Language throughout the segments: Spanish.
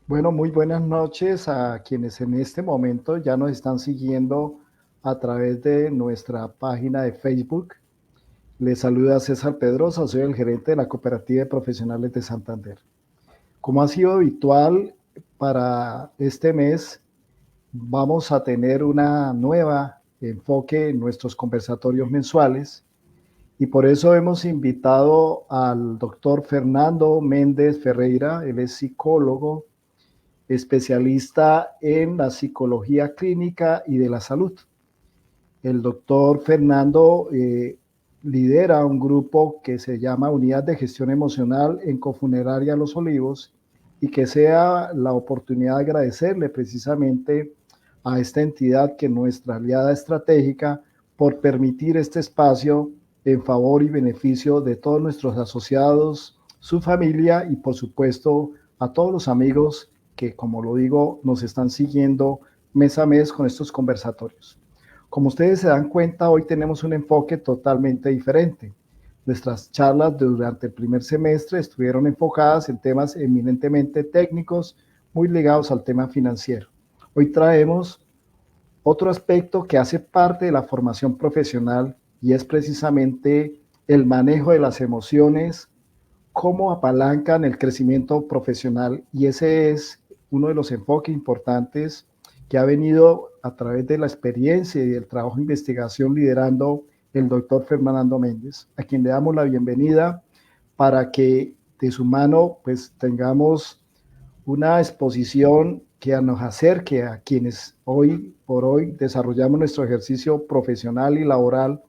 Bueno, muy buenas noches a quienes en este momento ya nos están siguiendo a través de nuestra página de Facebook. Les saluda César Pedrosa, soy el gerente de la Cooperativa de Profesionales de Santander. Como ha sido habitual para este mes, vamos a tener una nueva enfoque en nuestros conversatorios mensuales y por eso hemos invitado al doctor Fernando Méndez Ferreira. Él es psicólogo, especialista en la psicología clínica y de la salud. El doctor Fernando lidera un grupo que se llama Unidad de Gestión Emocional en Cofuneraria Los Olivos, y que sea la oportunidad de agradecerle precisamente a esta entidad, que es nuestra aliada estratégica, por permitir este espacio en favor y beneficio de todos nuestros asociados, su familia y por supuesto a todos los amigos que, como lo digo, nos están siguiendo mes a mes con estos conversatorios. Como ustedes se dan cuenta, hoy tenemos un enfoque totalmente diferente. Nuestras charlas durante el primer semestre estuvieron enfocadas en temas eminentemente técnicos, muy ligados al tema financiero. Hoy traemos otro aspecto que hace parte de la formación profesional, y es precisamente el manejo de las emociones, cómo apalancan el crecimiento profesional, y ese es uno de los enfoques importantes que ha venido a través de la experiencia y del trabajo de investigación liderando el doctor Fernando Méndez, a quien le damos la bienvenida para que de su mano pues tengamos una exposición que nos acerque a quienes hoy por hoy desarrollamos nuestro ejercicio profesional y laboral,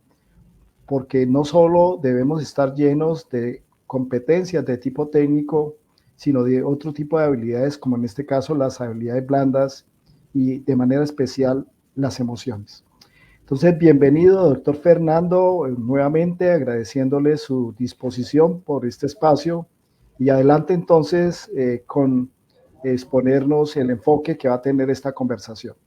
porque no solo debemos estar llenos de competencias de tipo técnico, sino de otro tipo de habilidades, como en este caso las habilidades blandas y de manera especial las emociones. Entonces, bienvenido, doctor Fernando, nuevamente agradeciéndole su disposición por este espacio, y adelante entonces con exponernos el enfoque que va a tener esta conversación.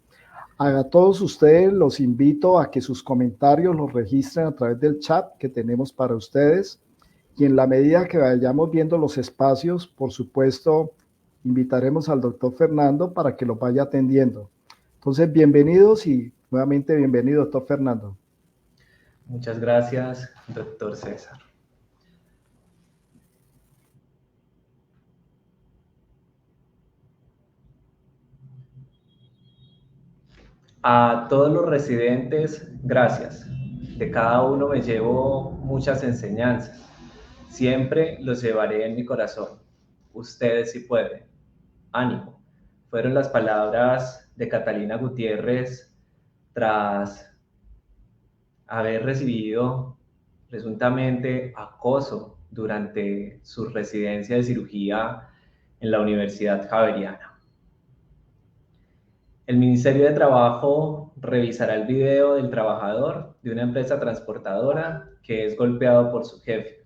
A todos ustedes los invito a que sus comentarios los registren a través del chat que tenemos para ustedes, y en la medida que vayamos viendo los espacios, por supuesto, invitaremos al doctor Fernando para que los vaya atendiendo. Entonces, bienvenidos y nuevamente bienvenido, doctor Fernando. Muchas gracias, doctor César. A todos los residentes, gracias. De cada uno me llevo muchas enseñanzas. Siempre los llevaré en mi corazón. Ustedes sí pueden. Ánimo. Fueron las palabras de Catalina Gutiérrez tras haber recibido presuntamente acoso durante su residencia de cirugía en la Universidad Javeriana. El Ministerio de Trabajo revisará el video del trabajador de una empresa transportadora que es golpeado por su jefe.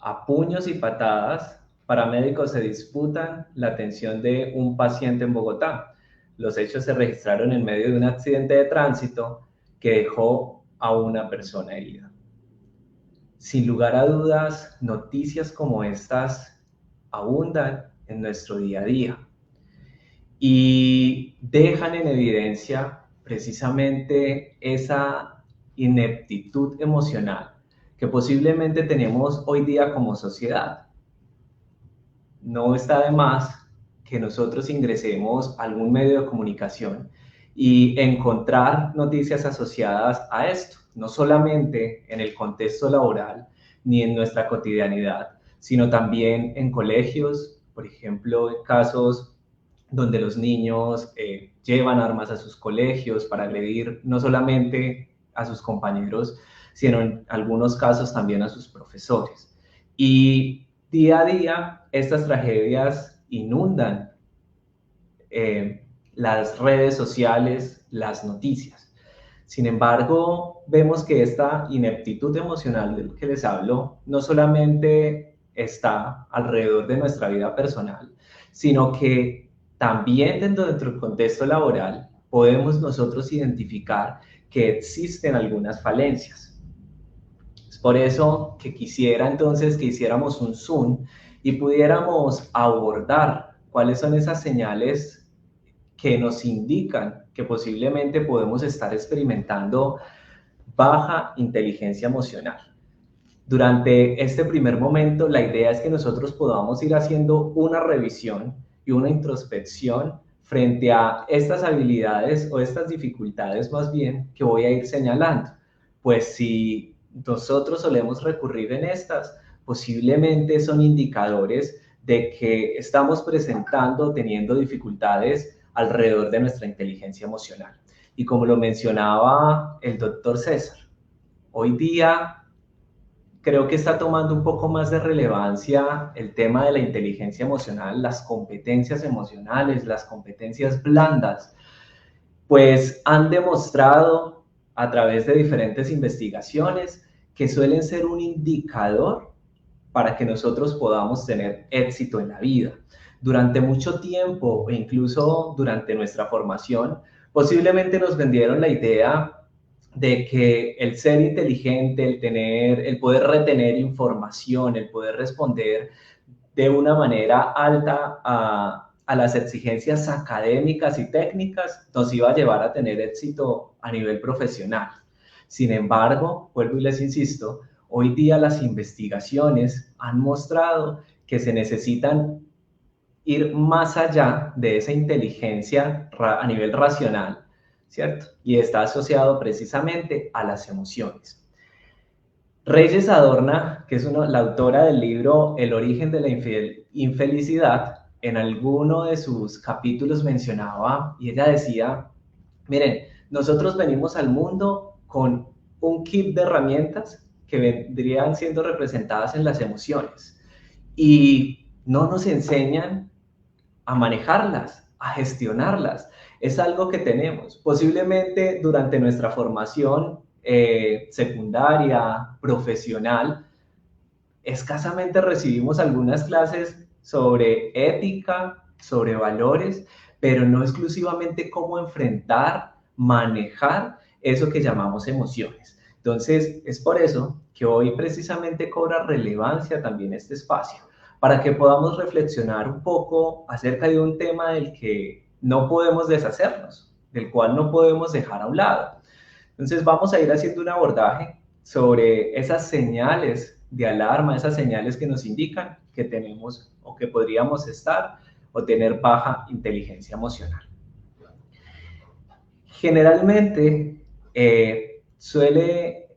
A puños y patadas, paramédicos se disputan la atención de un paciente en Bogotá. Los hechos se registraron en medio de un accidente de tránsito que dejó a una persona herida. Sin lugar a dudas, noticias como estas abundan en nuestro día a día y dejan en evidencia precisamente esa ineptitud emocional que posiblemente tenemos hoy día como sociedad. No está de más que nosotros ingresemos a algún medio de comunicación y encontrar noticias asociadas a esto, no solamente en el contexto laboral ni en nuestra cotidianidad, sino también en colegios, por ejemplo, en casos donde los niños llevan armas a sus colegios para agredir no solamente a sus compañeros, sino en algunos casos también a sus profesores. Y día a día estas tragedias inundan las redes sociales, las noticias. Sin embargo, vemos que esta ineptitud emocional del que les hablo no solamente está alrededor de nuestra vida personal, sino que también dentro del contexto laboral podemos nosotros identificar que existen algunas falencias. Es por eso que quisiera entonces que hiciéramos un zoom y pudiéramos abordar cuáles son esas señales que nos indican que posiblemente podemos estar experimentando baja inteligencia emocional. Durante este primer momento, la idea es que nosotros podamos ir haciendo una revisión y una introspección frente a estas habilidades o estas dificultades más bien que voy a ir señalando. Pues si nosotros solemos recurrir en estas, posiblemente son indicadores de que estamos presentando, teniendo dificultades alrededor de nuestra inteligencia emocional. Y como lo mencionaba el doctor César, hoy día creo que está tomando un poco más de relevancia el tema de la inteligencia emocional, las competencias emocionales, las competencias blandas, pues han demostrado a través de diferentes investigaciones que suelen ser un indicador para que nosotros podamos tener éxito en la vida. Durante mucho tiempo, e incluso durante nuestra formación, posiblemente nos vendieron la idea de que el ser inteligente, el poder retener información, el poder responder de una manera alta a las exigencias académicas y técnicas, nos iba a llevar a tener éxito a nivel profesional. Sin embargo, vuelvo y les insisto, hoy día las investigaciones han mostrado que se necesitan ir más allá de esa inteligencia a nivel racional, ¿cierto? Y está asociado precisamente a las emociones. Reyes Adorna, que es la autora del libro El origen de la infelicidad, en alguno de sus capítulos mencionaba, y ella decía, miren, nosotros venimos al mundo con un kit de herramientas que vendrían siendo representadas en las emociones y no nos enseñan a manejarlas, a gestionarlas. Es algo que tenemos. Posiblemente durante nuestra formación secundaria, profesional, escasamente recibimos algunas clases sobre ética, sobre valores, pero no exclusivamente cómo enfrentar, manejar eso que llamamos emociones. Entonces, es por eso que hoy precisamente cobra relevancia también este espacio, para que podamos reflexionar un poco acerca de un tema del que no podemos deshacernos, del cual no podemos dejar a un lado. Entonces vamos a ir haciendo un abordaje sobre esas señales de alarma, esas señales que nos indican que tenemos o que podríamos estar o tener baja inteligencia emocional. Generalmente suele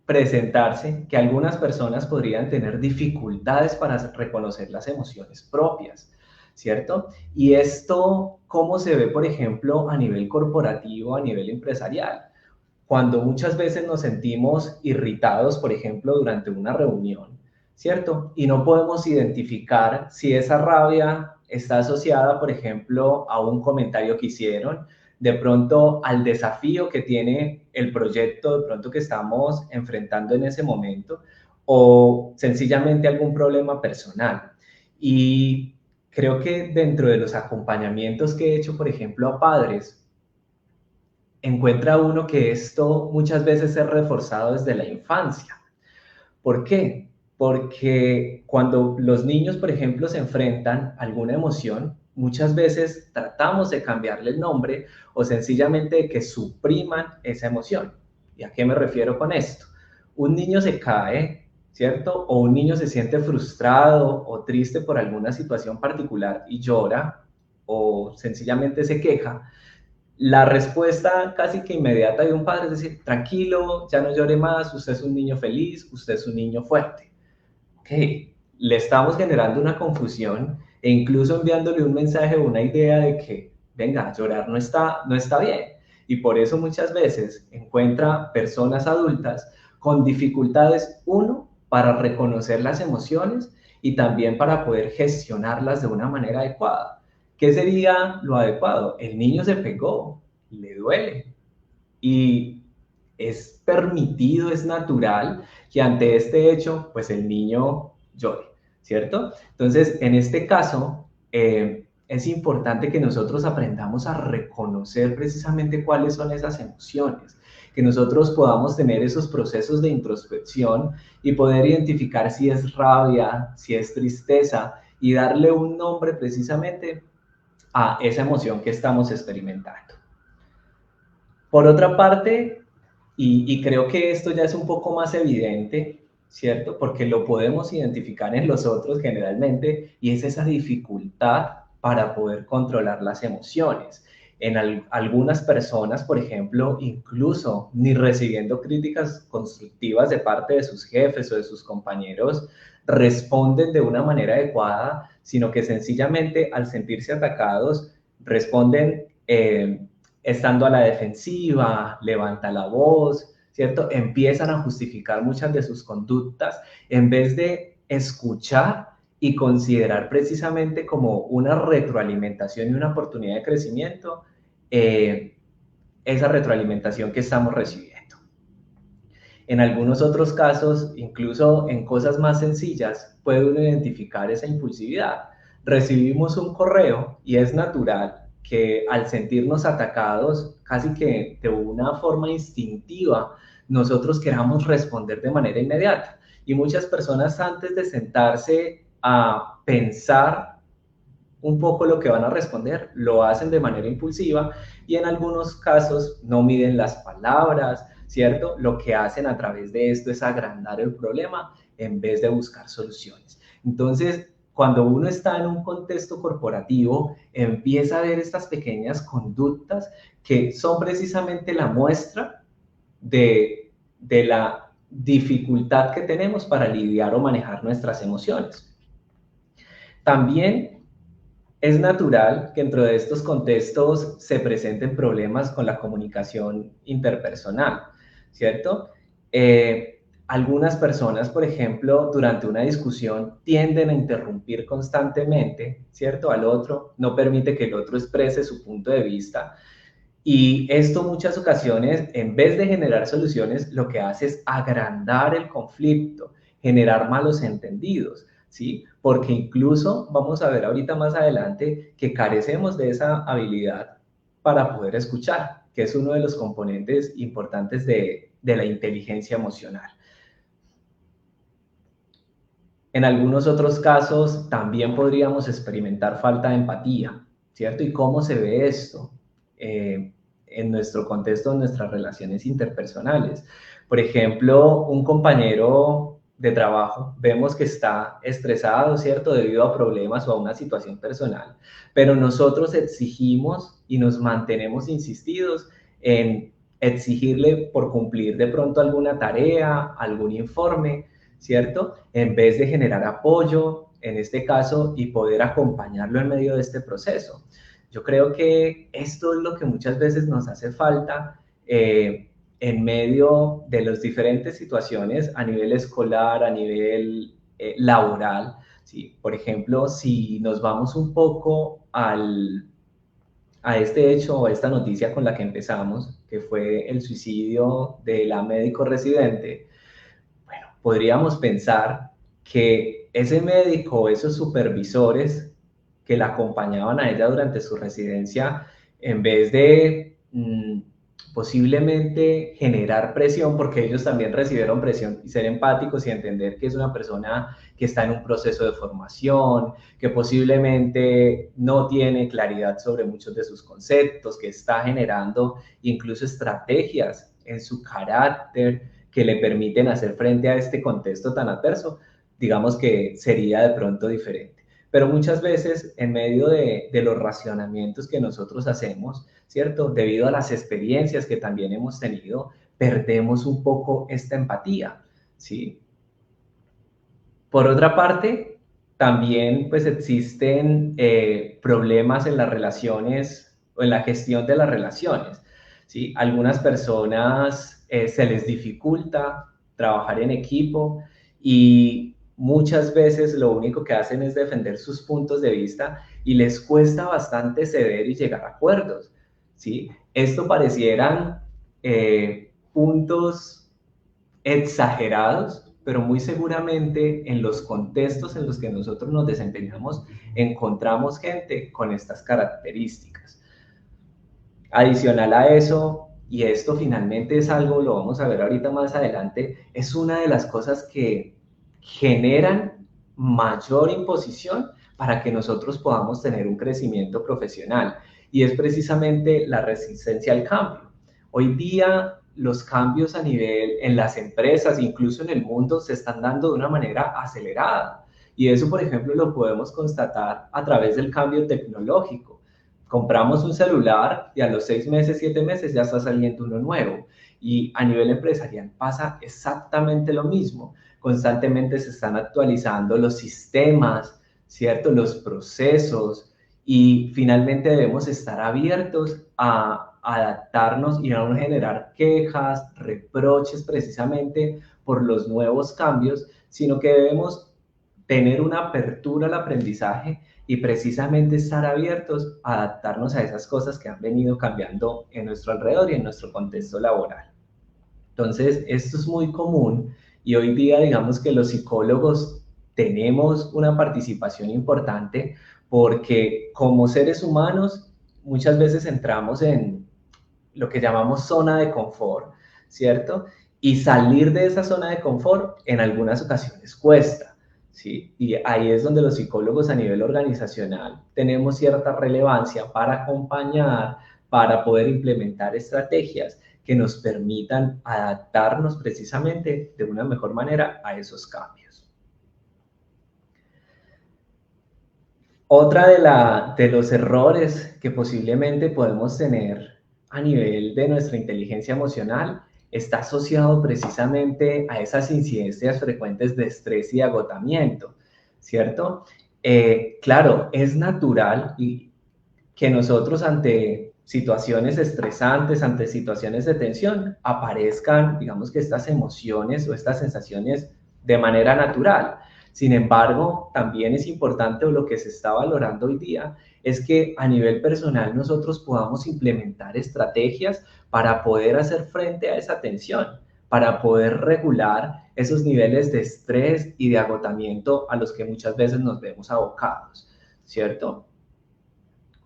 presentarse que algunas personas podrían tener dificultades para reconocer las emociones propias, ¿cierto? Y esto, ¿cómo se ve, por ejemplo, a nivel corporativo, a nivel empresarial? Cuando muchas veces nos sentimos irritados, por ejemplo, durante una reunión, ¿cierto? Y no podemos identificar si esa rabia está asociada, por ejemplo, a un comentario que hicieron, de pronto al desafío que tiene el proyecto, de pronto que estamos enfrentando en ese momento, o sencillamente algún problema personal. Y creo que dentro de los acompañamientos que he hecho, por ejemplo, a padres, encuentra uno que esto muchas veces es reforzado desde la infancia. ¿Por qué? Porque cuando los niños, por ejemplo, se enfrentan a alguna emoción, muchas veces tratamos de cambiarle el nombre o sencillamente de que supriman esa emoción. ¿Y a qué me refiero con esto? Un niño se cae, ¿cierto? O un niño se siente frustrado o triste por alguna situación particular y llora o sencillamente se queja. La respuesta casi que inmediata de un padre es decir, tranquilo, ya no llore más, usted es un niño feliz, usted es un niño fuerte. Ok, le estamos generando una confusión e incluso enviándole un mensaje o una idea de que, venga, llorar no está bien. Y por eso muchas veces encuentra personas adultas con dificultades, uno, para reconocer las emociones y también para poder gestionarlas de una manera adecuada. ¿Qué sería lo adecuado? El niño se pegó, le duele y es permitido, es natural que ante este hecho, pues el niño llore, ¿cierto? Entonces, en este caso, es importante que nosotros aprendamos a reconocer precisamente cuáles son esas emociones, que nosotros podamos tener esos procesos de introspección y poder identificar si es rabia, si es tristeza y darle un nombre precisamente a esa emoción que estamos experimentando. Por otra parte, y creo que esto ya es un poco más evidente, ¿cierto? Porque lo podemos identificar en los otros generalmente, y es esa dificultad para poder controlar las emociones. En algunas personas, por ejemplo, incluso ni recibiendo críticas constructivas de parte de sus jefes o de sus compañeros, responden de una manera adecuada, sino que sencillamente al sentirse atacados, responden estando a la defensiva, levanta la voz, ¿cierto? Empiezan a justificar muchas de sus conductas en vez de escuchar y considerar precisamente como una retroalimentación y una oportunidad de crecimiento esa retroalimentación que estamos recibiendo. En algunos otros casos, incluso en cosas más sencillas, puede uno identificar esa impulsividad. Recibimos un correo y es natural que al sentirnos atacados, casi que de una forma instintiva, nosotros queramos responder de manera inmediata. Y muchas personas antes de sentarse a pensar un poco lo que van a responder, lo hacen de manera impulsiva y en algunos casos no miden las palabras, ¿cierto? Lo que hacen a través de esto es agrandar el problema en vez de buscar soluciones. Entonces, cuando uno está en un contexto corporativo, empieza a ver estas pequeñas conductas que son precisamente la muestra de la dificultad que tenemos para lidiar o manejar nuestras emociones. También es natural que dentro de estos contextos se presenten problemas con la comunicación interpersonal, ¿cierto? Algunas personas, por ejemplo, durante una discusión tienden a interrumpir constantemente, ¿cierto? Al otro, no permite que el otro exprese su punto de vista. Y esto muchas ocasiones, en vez de generar soluciones, lo que hace es agrandar el conflicto, generar malos entendidos, ¿sí? Porque incluso vamos a ver ahorita más adelante que carecemos de esa habilidad para poder escuchar, que es uno de los componentes importantes de la inteligencia emocional. En algunos otros casos también podríamos experimentar falta de empatía, ¿cierto? ¿Y cómo se ve esto en nuestro contexto, en nuestras relaciones interpersonales? Por ejemplo, un compañero de trabajo, vemos que está estresado, ¿cierto? Debido a problemas o a una situación personal, pero nosotros exigimos y nos mantenemos insistidos en exigirle por cumplir de pronto alguna tarea, algún informe, ¿cierto? En vez de generar apoyo, en este caso, y poder acompañarlo en medio de este proceso. Yo creo que esto es lo que muchas veces nos hace falta en medio de las diferentes situaciones a nivel escolar, a nivel laboral. ¿Sí? Por ejemplo, si nos vamos un poco a este hecho o a esta noticia con la que empezamos, que fue el suicidio de la médico residente, podríamos pensar que ese médico, esos supervisores que la acompañaban a ella durante su residencia, en vez de posiblemente generar presión, porque ellos también recibieron presión, y ser empáticos y entender que es una persona que está en un proceso de formación, que posiblemente no tiene claridad sobre muchos de sus conceptos, que está generando incluso estrategias en su carácter, que le permiten hacer frente a este contexto tan adverso, digamos que sería de pronto diferente. Pero muchas veces en medio de los racionamientos que nosotros hacemos, ¿cierto? Debido a las experiencias que también hemos tenido, perdemos un poco esta empatía, ¿sí? Por otra parte, también pues existen problemas en las relaciones o en la gestión de las relaciones, ¿sí? Algunas personas se les dificulta trabajar en equipo y muchas veces lo único que hacen es defender sus puntos de vista y les cuesta bastante ceder y llegar a acuerdos, ¿sí? Esto parecieran puntos exagerados, pero muy seguramente en los contextos en los que nosotros nos desempeñamos encontramos gente con estas características. Adicional a eso, y esto finalmente es algo, lo vamos a ver ahorita más adelante, es una de las cosas que generan mayor imposición para que nosotros podamos tener un crecimiento profesional, y es precisamente la resistencia al cambio. Hoy día los cambios a nivel en las empresas, incluso en el mundo, se están dando de una manera acelerada. Y eso, por ejemplo, lo podemos constatar a través del cambio tecnológico. Compramos un celular y a los 6 meses, 7 meses ya está saliendo uno nuevo. Y a nivel empresarial pasa exactamente lo mismo. Constantemente se están actualizando los sistemas, ¿cierto? Los procesos, y finalmente debemos estar abiertos a adaptarnos y a no generar quejas, reproches precisamente por los nuevos cambios, sino que debemos tener una apertura al aprendizaje y precisamente estar abiertos a adaptarnos a esas cosas que han venido cambiando en nuestro alrededor y en nuestro contexto laboral. Entonces, esto es muy común, y hoy día digamos que los psicólogos tenemos una participación importante porque como seres humanos muchas veces entramos en lo que llamamos zona de confort, ¿cierto? Y salir de esa zona de confort en algunas ocasiones cuesta, ¿sí? Y ahí es donde los psicólogos a nivel organizacional tenemos cierta relevancia para acompañar, para poder implementar estrategias que nos permitan adaptarnos precisamente de una mejor manera a esos cambios. Otra de los errores que posiblemente podemos tener a nivel de nuestra inteligencia emocional está asociado precisamente a esas incidencias frecuentes de estrés y agotamiento, ¿cierto? Claro, es natural que nosotros ante situaciones estresantes, ante situaciones de tensión, aparezcan, digamos que estas emociones o estas sensaciones de manera natural. Sin embargo, también es importante, o lo que se está valorando hoy día, es que a nivel personal nosotros podamos implementar estrategias para poder hacer frente a esa tensión, para poder regular esos niveles de estrés y de agotamiento a los que muchas veces nos vemos abocados, ¿cierto?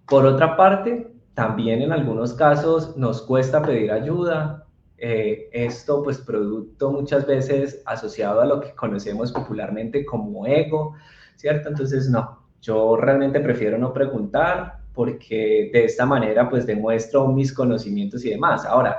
Por otra parte, también en algunos casos nos cuesta pedir ayuda. Esto pues producto muchas veces asociado a lo que conocemos popularmente como ego, ¿cierto? Entonces no, yo realmente prefiero no preguntar porque de esta manera pues demuestro mis conocimientos y demás. Ahora,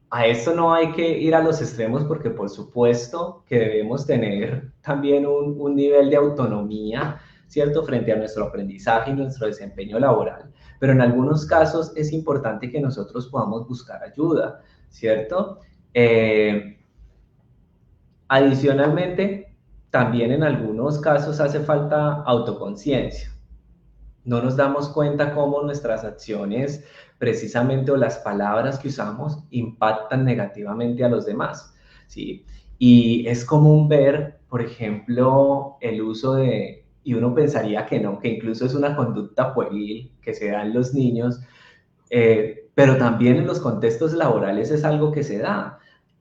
a esto no hay que ir a los extremos porque por supuesto que debemos tener también un nivel de autonomía, ¿cierto? Frente a nuestro aprendizaje y nuestro desempeño laboral. Pero en algunos casos es importante que nosotros podamos buscar ayuda, ¿cierto? Adicionalmente, también en algunos casos hace falta autoconciencia. No nos damos cuenta cómo nuestras acciones, precisamente, o las palabras que usamos, impactan negativamente a los demás, ¿sí? Y es común ver, por ejemplo, el uso de, y uno pensaría que no, que incluso es una conducta pueril que se da en los niños, pero también en los contextos laborales es algo que se da.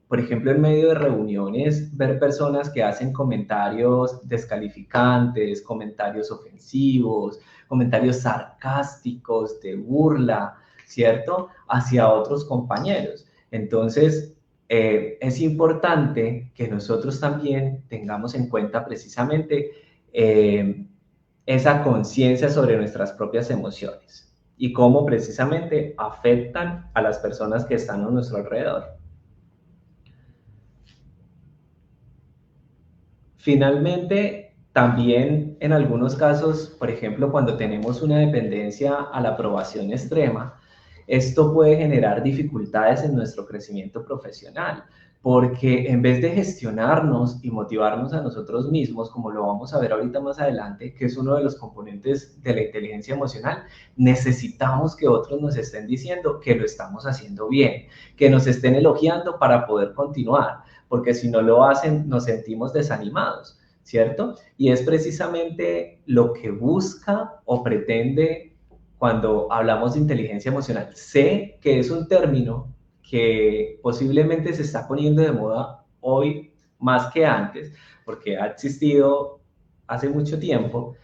Por ejemplo, en medio de reuniones, ver personas que hacen comentarios descalificantes, comentarios ofensivos, comentarios sarcásticos, de burla, ¿cierto? Hacia otros compañeros. Entonces, es importante que nosotros también tengamos en cuenta precisamente esa conciencia sobre nuestras propias emociones y cómo precisamente afectan a las personas que están a nuestro alrededor. Finalmente, también en algunos casos, por ejemplo, cuando tenemos una dependencia a la aprobación extrema, esto puede generar dificultades en nuestro crecimiento profesional, porque en vez de gestionarnos y motivarnos a nosotros mismos, como lo vamos a ver ahorita más adelante, que es uno de los componentes de la inteligencia emocional, necesitamos que otros nos estén diciendo que lo estamos haciendo bien, que nos estén elogiando para poder continuar, porque si no lo hacen nos sentimos desanimados, ¿cierto? Y es precisamente lo que busca o pretende cuando hablamos de inteligencia emocional. Sé que es un término que posiblemente se está poniendo de moda hoy más que antes, porque ha existido hace mucho tiempo,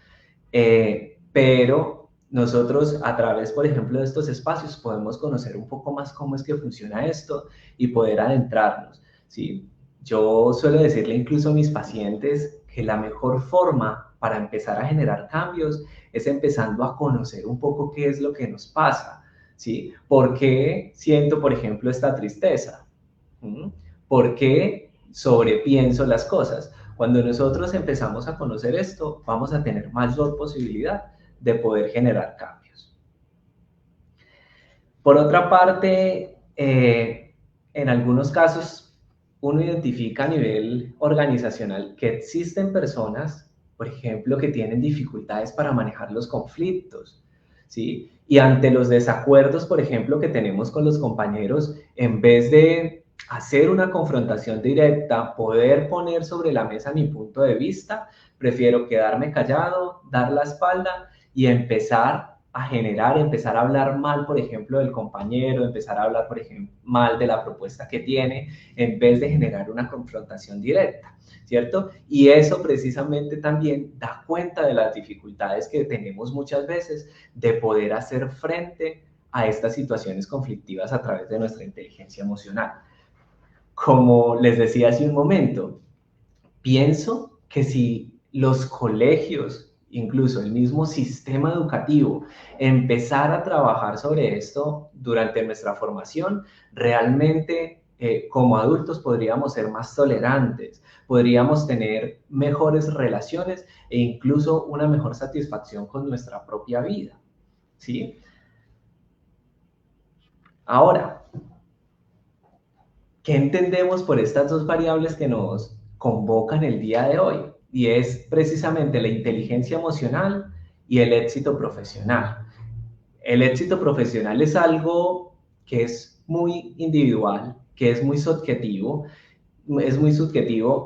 pero nosotros a través, por ejemplo, de estos espacios podemos conocer un poco más cómo es que funciona esto y poder adentrarnos, ¿sí? Yo suelo decirle incluso a mis pacientes que la mejor forma para empezar a generar cambios es empezando a conocer un poco qué es lo que nos pasa, ¿sí? ¿Por qué siento, por ejemplo, esta tristeza? ¿Mm? ¿Por qué sobrepienso las cosas? Cuando nosotros empezamos a conocer esto, vamos a tener mayor posibilidad de poder generar cambios. Por otra parte, en algunos casos, uno identifica a nivel organizacional que existen personas, por ejemplo, que tienen dificultades para manejar los conflictos, ¿sí? Y ante los desacuerdos, por ejemplo, que tenemos con los compañeros, en vez de hacer una confrontación directa, poder poner sobre la mesa mi punto de vista, prefiero quedarme callado, dar la espalda y empezar a generar, empezar a hablar mal, por ejemplo, del compañero, empezar a hablar, por ejemplo, mal de la propuesta que tiene, en vez de generar una confrontación directa, ¿cierto? Y eso precisamente también da cuenta de las dificultades que tenemos muchas veces de poder hacer frente a estas situaciones conflictivas a través de nuestra inteligencia emocional. Como les decía hace un momento, pienso que si los colegios, incluso el mismo sistema educativo, empezara a trabajar sobre esto durante nuestra formación, realmente como adultos podríamos ser más tolerantes, podríamos tener mejores relaciones e incluso una mejor satisfacción con nuestra propia vida, ¿sí? Ahora, ¿qué entendemos por estas dos variables que nos convocan el día de hoy? Y es precisamente la inteligencia emocional y el éxito profesional. El éxito profesional es algo que es muy individual, que es muy subjetivo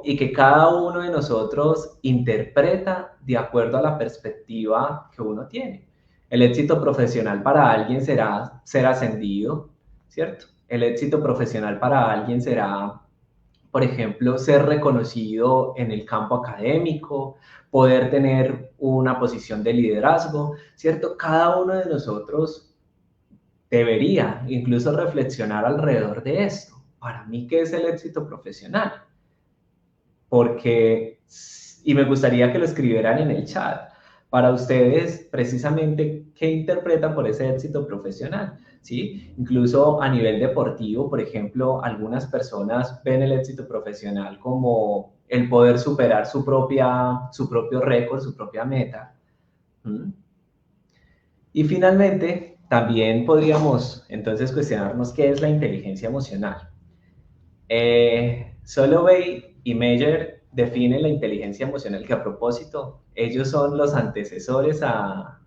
y que cada uno de nosotros interpreta de acuerdo a la perspectiva que uno tiene. El éxito profesional para alguien será ser ascendido, ¿cierto? El éxito profesional para alguien será, por ejemplo, ser reconocido en el campo académico, poder tener una posición de liderazgo, ¿cierto? Cada uno de nosotros debería incluso reflexionar alrededor de esto. Para mí, ¿qué es el éxito profesional? Porque, y me gustaría que lo escribieran en el chat, para ustedes, precisamente, ¿qué interpretan por ese éxito profesional? ¿Sí? Incluso a nivel deportivo, por ejemplo, algunas personas ven el éxito profesional como el poder superar su propio récord, su propia meta. ¿Mm? Y finalmente, también podríamos entonces cuestionarnos qué es la inteligencia emocional. Solovey y Meyer definen la inteligencia emocional, que a propósito, ellos son los antecesores a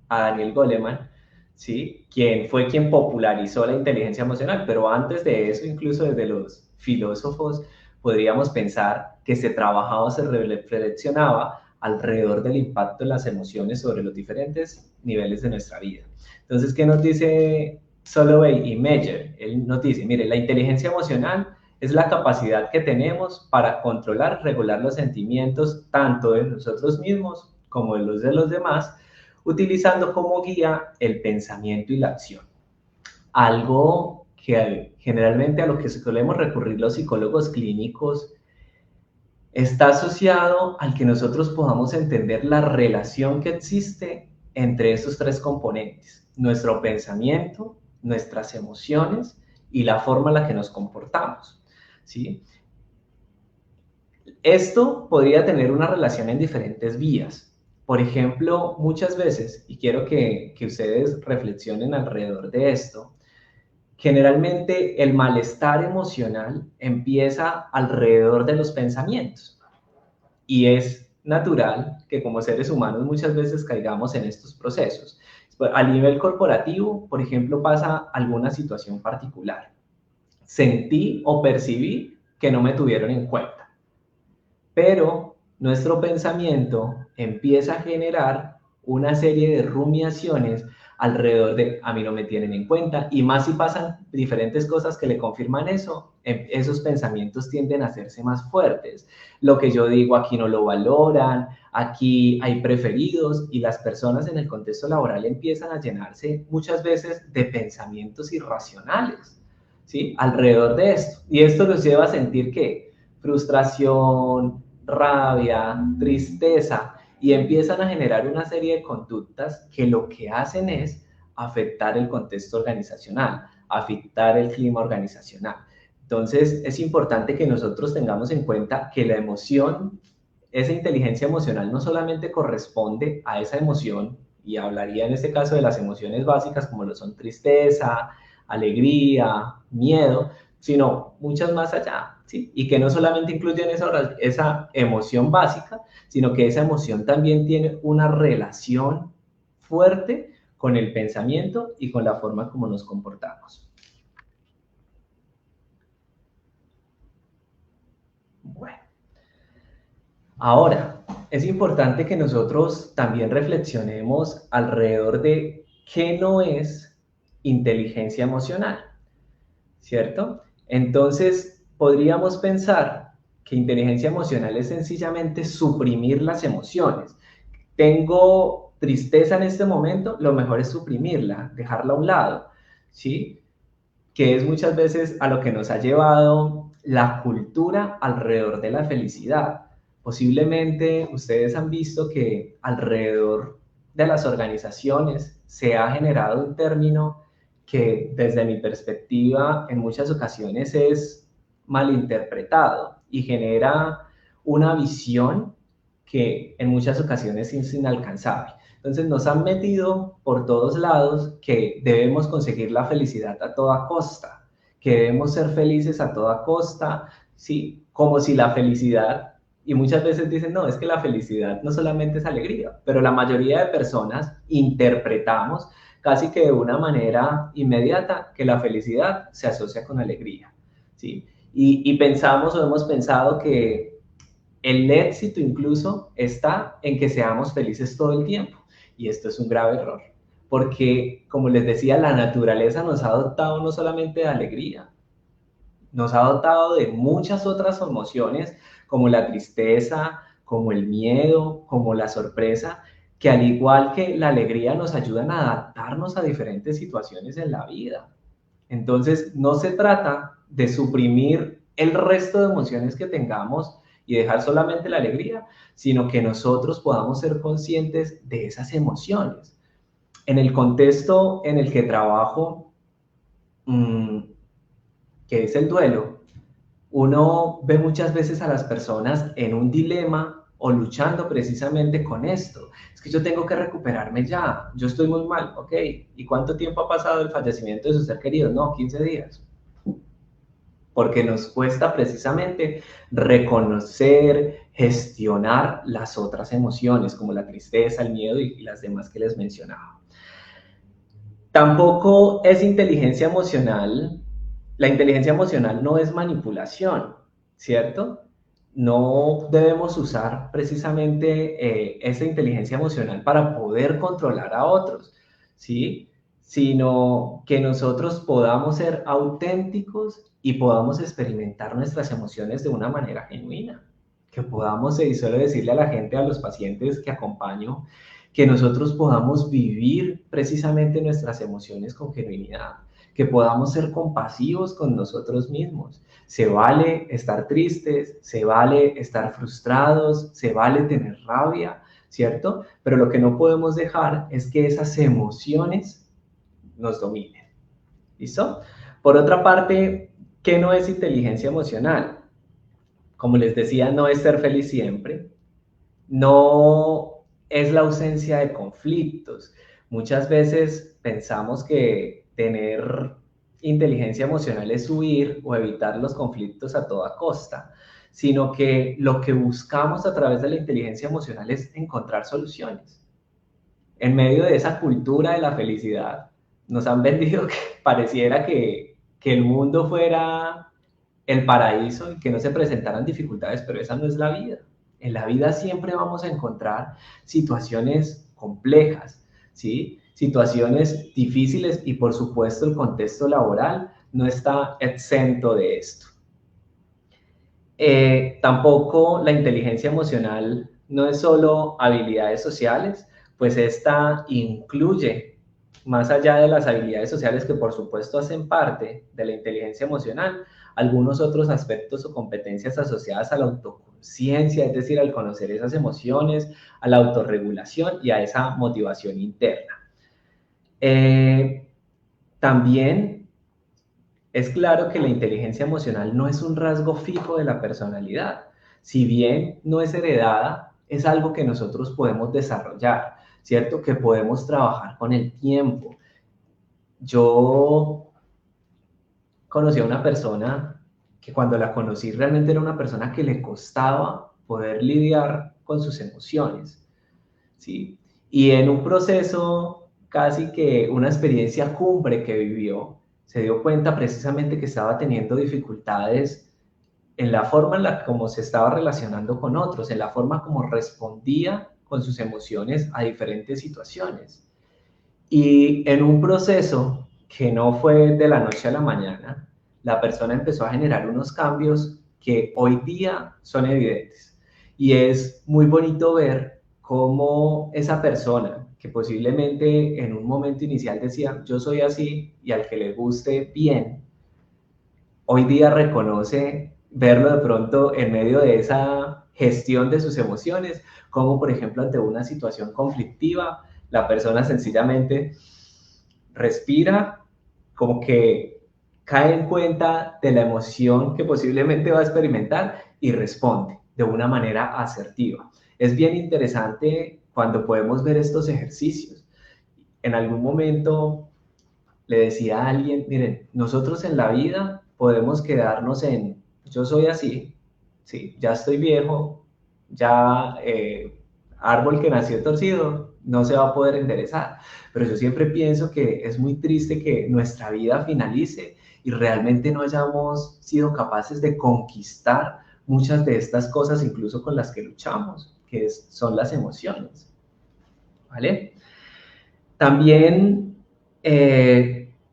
Daniel Goleman, ¿sí? Quien popularizó la inteligencia emocional, pero antes de eso, incluso desde los filósofos, podríamos pensar que se trabajaba, se reflexionaba alrededor del impacto de las emociones sobre los diferentes niveles de nuestra vida. Entonces, ¿qué nos dice Solovey y Meyer? Él nos dice, mire, la inteligencia emocional es la capacidad que tenemos para controlar, regular los sentimientos tanto de nosotros mismos como de los demás, utilizando como guía el pensamiento y la acción. Algo que generalmente a lo que solemos recurrir los psicólogos clínicos está asociado al que nosotros podamos entender la relación que existe entre estos tres componentes: nuestro pensamiento, nuestras emociones y la forma en la que nos comportamos, ¿sí? Esto podría tener una relación en diferentes vías. Por ejemplo, muchas veces, y quiero que ustedes reflexionen alrededor de esto, generalmente el malestar emocional empieza alrededor de los pensamientos. Y es natural que como seres humanos muchas veces caigamos en estos procesos. A nivel corporativo, por ejemplo, pasa alguna situación particular. Sentí o percibí que no me tuvieron en cuenta. Pero nuestro pensamiento empieza a generar una serie de rumiaciones alrededor de a mí no me tienen en cuenta, y más si pasan diferentes cosas que le confirman eso, esos pensamientos tienden a hacerse más fuertes. Lo que yo digo aquí no lo valoran, aquí hay preferidos, y las personas en el contexto laboral empiezan a llenarse muchas veces de pensamientos irracionales, ¿sí? Alrededor de esto. Y esto los lleva a sentir que frustración, rabia, tristeza, y empiezan a generar una serie de conductas que lo que hacen es afectar el contexto organizacional, afectar el clima organizacional. Entonces, es importante que nosotros tengamos en cuenta que la emoción, esa inteligencia emocional no solamente corresponde a esa emoción, y hablaría en este caso de las emociones básicas como lo son tristeza, alegría, miedo, sino muchas más allá, ¿sí? Y que no solamente incluyen esa emoción básica, sino que esa emoción también tiene una relación fuerte con el pensamiento y con la forma como nos comportamos. Bueno, ahora es importante que nosotros también reflexionemos alrededor de qué no es inteligencia emocional, ¿cierto? Entonces, podríamos pensar que inteligencia emocional es sencillamente suprimir las emociones. Tengo tristeza en este momento, lo mejor es suprimirla, dejarla a un lado, ¿sí? Que es muchas veces a lo que nos ha llevado la cultura alrededor de la felicidad. Posiblemente ustedes han visto que alrededor de las organizaciones se ha generado un término que desde mi perspectiva en muchas ocasiones es malinterpretado y genera una visión que en muchas ocasiones es inalcanzable. Entonces nos han metido por todos lados que debemos conseguir la felicidad a toda costa, que debemos ser felices a toda costa, ¿sí? Como si la felicidad, y muchas veces dicen, no, es que la felicidad no solamente es alegría, pero la mayoría de personas interpretamos casi que de una manera inmediata que la felicidad se asocia con alegría, ¿sí? Y pensamos o hemos pensado que el éxito incluso está en que seamos felices todo el tiempo. Y esto es un grave error, porque, como les decía, la naturaleza nos ha dotado no solamente de alegría, nos ha dotado de muchas otras emociones, como la tristeza, como el miedo, como la sorpresa, que al igual que la alegría nos ayudan a adaptarnos a diferentes situaciones en la vida. Entonces, no se trata de suprimir el resto de emociones que tengamos y dejar solamente la alegría, sino que nosotros podamos ser conscientes de esas emociones. En el contexto en el que trabajo, que es el duelo, uno ve muchas veces a las personas en un dilema o luchando precisamente con esto. Es que yo tengo que recuperarme ya, yo estoy muy mal, ok. ¿Y cuánto tiempo ha pasado el fallecimiento de su ser querido? No, 15 días. Porque nos cuesta precisamente reconocer, gestionar las otras emociones, como la tristeza, el miedo y las demás que les mencionaba. Tampoco es inteligencia emocional, la inteligencia emocional no es manipulación, ¿cierto? No debemos usar precisamente esa inteligencia emocional para poder controlar a otros, ¿sí? Sino que nosotros podamos ser auténticos y podamos experimentar nuestras emociones de una manera genuina. Que podamos, y suelo decirle a la gente, a los pacientes que acompaño, que nosotros podamos vivir precisamente nuestras emociones con genuinidad, que podamos ser compasivos con nosotros mismos. Se vale estar tristes, se vale estar frustrados, se vale tener rabia, ¿cierto? Pero lo que no podemos dejar es que esas emociones nos dominen. ¿Listo? Por otra parte, ¿qué no es inteligencia emocional? Como les decía, no es ser feliz siempre, no es la ausencia de conflictos. Muchas veces pensamos que tener inteligencia emocional es huir o evitar los conflictos a toda costa, sino que lo que buscamos a través de la inteligencia emocional es encontrar soluciones. En medio de esa cultura de la felicidad, nos han vendido que pareciera que el mundo fuera el paraíso y que no se presentaran dificultades, pero esa no es la vida. En la vida siempre vamos a encontrar situaciones complejas, ¿sí? situaciones difíciles y por supuesto el contexto laboral no está exento de esto. Tampoco la inteligencia emocional no es solo habilidades sociales, pues esta incluye, más allá de las habilidades sociales que por supuesto hacen parte de la inteligencia emocional, algunos otros aspectos o competencias asociadas a la autoconciencia, es decir, al conocer esas emociones, a la autorregulación y a esa motivación interna. También es claro que la inteligencia emocional no es un rasgo fijo de la personalidad. Si bien no es heredada, es algo que nosotros podemos desarrollar, ¿cierto? Que podemos trabajar con el tiempo. Yo conocí a una persona que cuando la conocí realmente era una persona que le costaba poder lidiar con sus emociones, ¿sí? Y en un proceso, casi que una experiencia cumbre que vivió, se dio cuenta precisamente que estaba teniendo dificultades en la forma en la como se estaba relacionando con otros, en la forma como respondía con sus emociones a diferentes situaciones. Y en un proceso que no fue de la noche a la mañana, la persona empezó a generar unos cambios que hoy día son evidentes. Y es muy bonito ver cómo esa persona, que posiblemente en un momento inicial decía, yo soy así y al que le guste bien, hoy día reconoce verlo de pronto en medio de esa gestión de sus emociones, como por ejemplo ante una situación conflictiva, la persona sencillamente respira, como que cae en cuenta de la emoción que posiblemente va a experimentar y responde de una manera asertiva. Es bien interesante cuando podemos ver estos ejercicios. En algún momento le decía a alguien, miren, nosotros en la vida podemos quedarnos en, yo soy así, sí, ya estoy viejo, ya árbol que nació torcido, no se va a poder enderezar. Pero yo siempre pienso que es muy triste que nuestra vida finalice y realmente no hayamos sido capaces de conquistar muchas de estas cosas, incluso con las que luchamos, que son las emociones. ¿Vale? También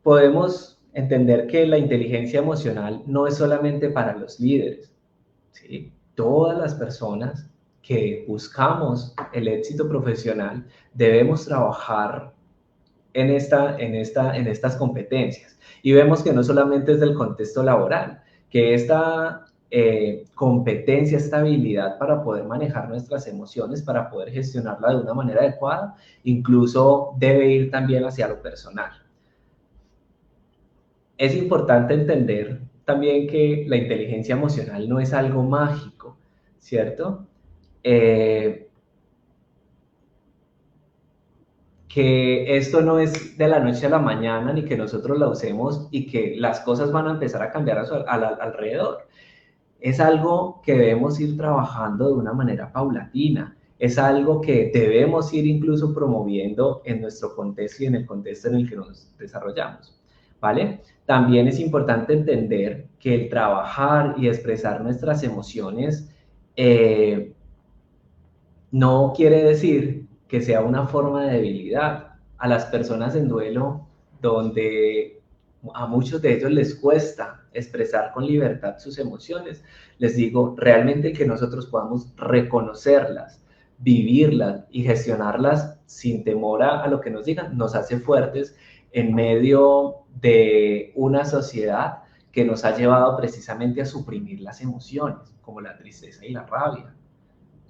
podemos entender que la inteligencia emocional no es solamente para los líderes, ¿sí? Todas las personas que buscamos el éxito profesional debemos trabajar en estas competencias. Y vemos que no solamente es del contexto laboral, que esta competencia, esta habilidad para poder manejar nuestras emociones, para poder gestionarla de una manera adecuada, incluso debe ir también hacia lo personal. Es importante entender también que la inteligencia emocional no es algo mágico, ¿cierto? Que esto no es de la noche a la mañana, ni que nosotros la usemos y que las cosas van a empezar a cambiar alrededor. Es algo que debemos ir trabajando de una manera paulatina. Es algo que debemos ir incluso promoviendo en nuestro contexto y en el contexto en el que nos desarrollamos, ¿vale? También es importante entender que el trabajar y expresar nuestras emociones no quiere decir que sea una forma de debilidad. A las personas en duelo, donde a muchos de ellos les cuesta expresar con libertad sus emociones, les digo, realmente que nosotros podamos reconocerlas, vivirlas y gestionarlas sin temor a lo que nos digan, nos hace fuertes en medio de una sociedad que nos ha llevado precisamente a suprimir las emociones, como la tristeza y la rabia.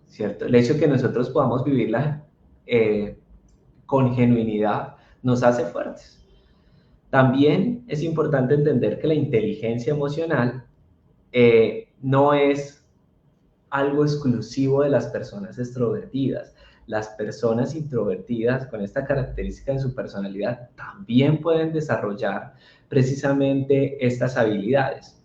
¿Cierto? El hecho de que nosotros podamos vivirla con genuinidad nos hace fuertes. También es importante entender que la inteligencia emocional no es algo exclusivo de las personas extrovertidas. Las personas introvertidas con esta característica en su personalidad también pueden desarrollar precisamente estas habilidades.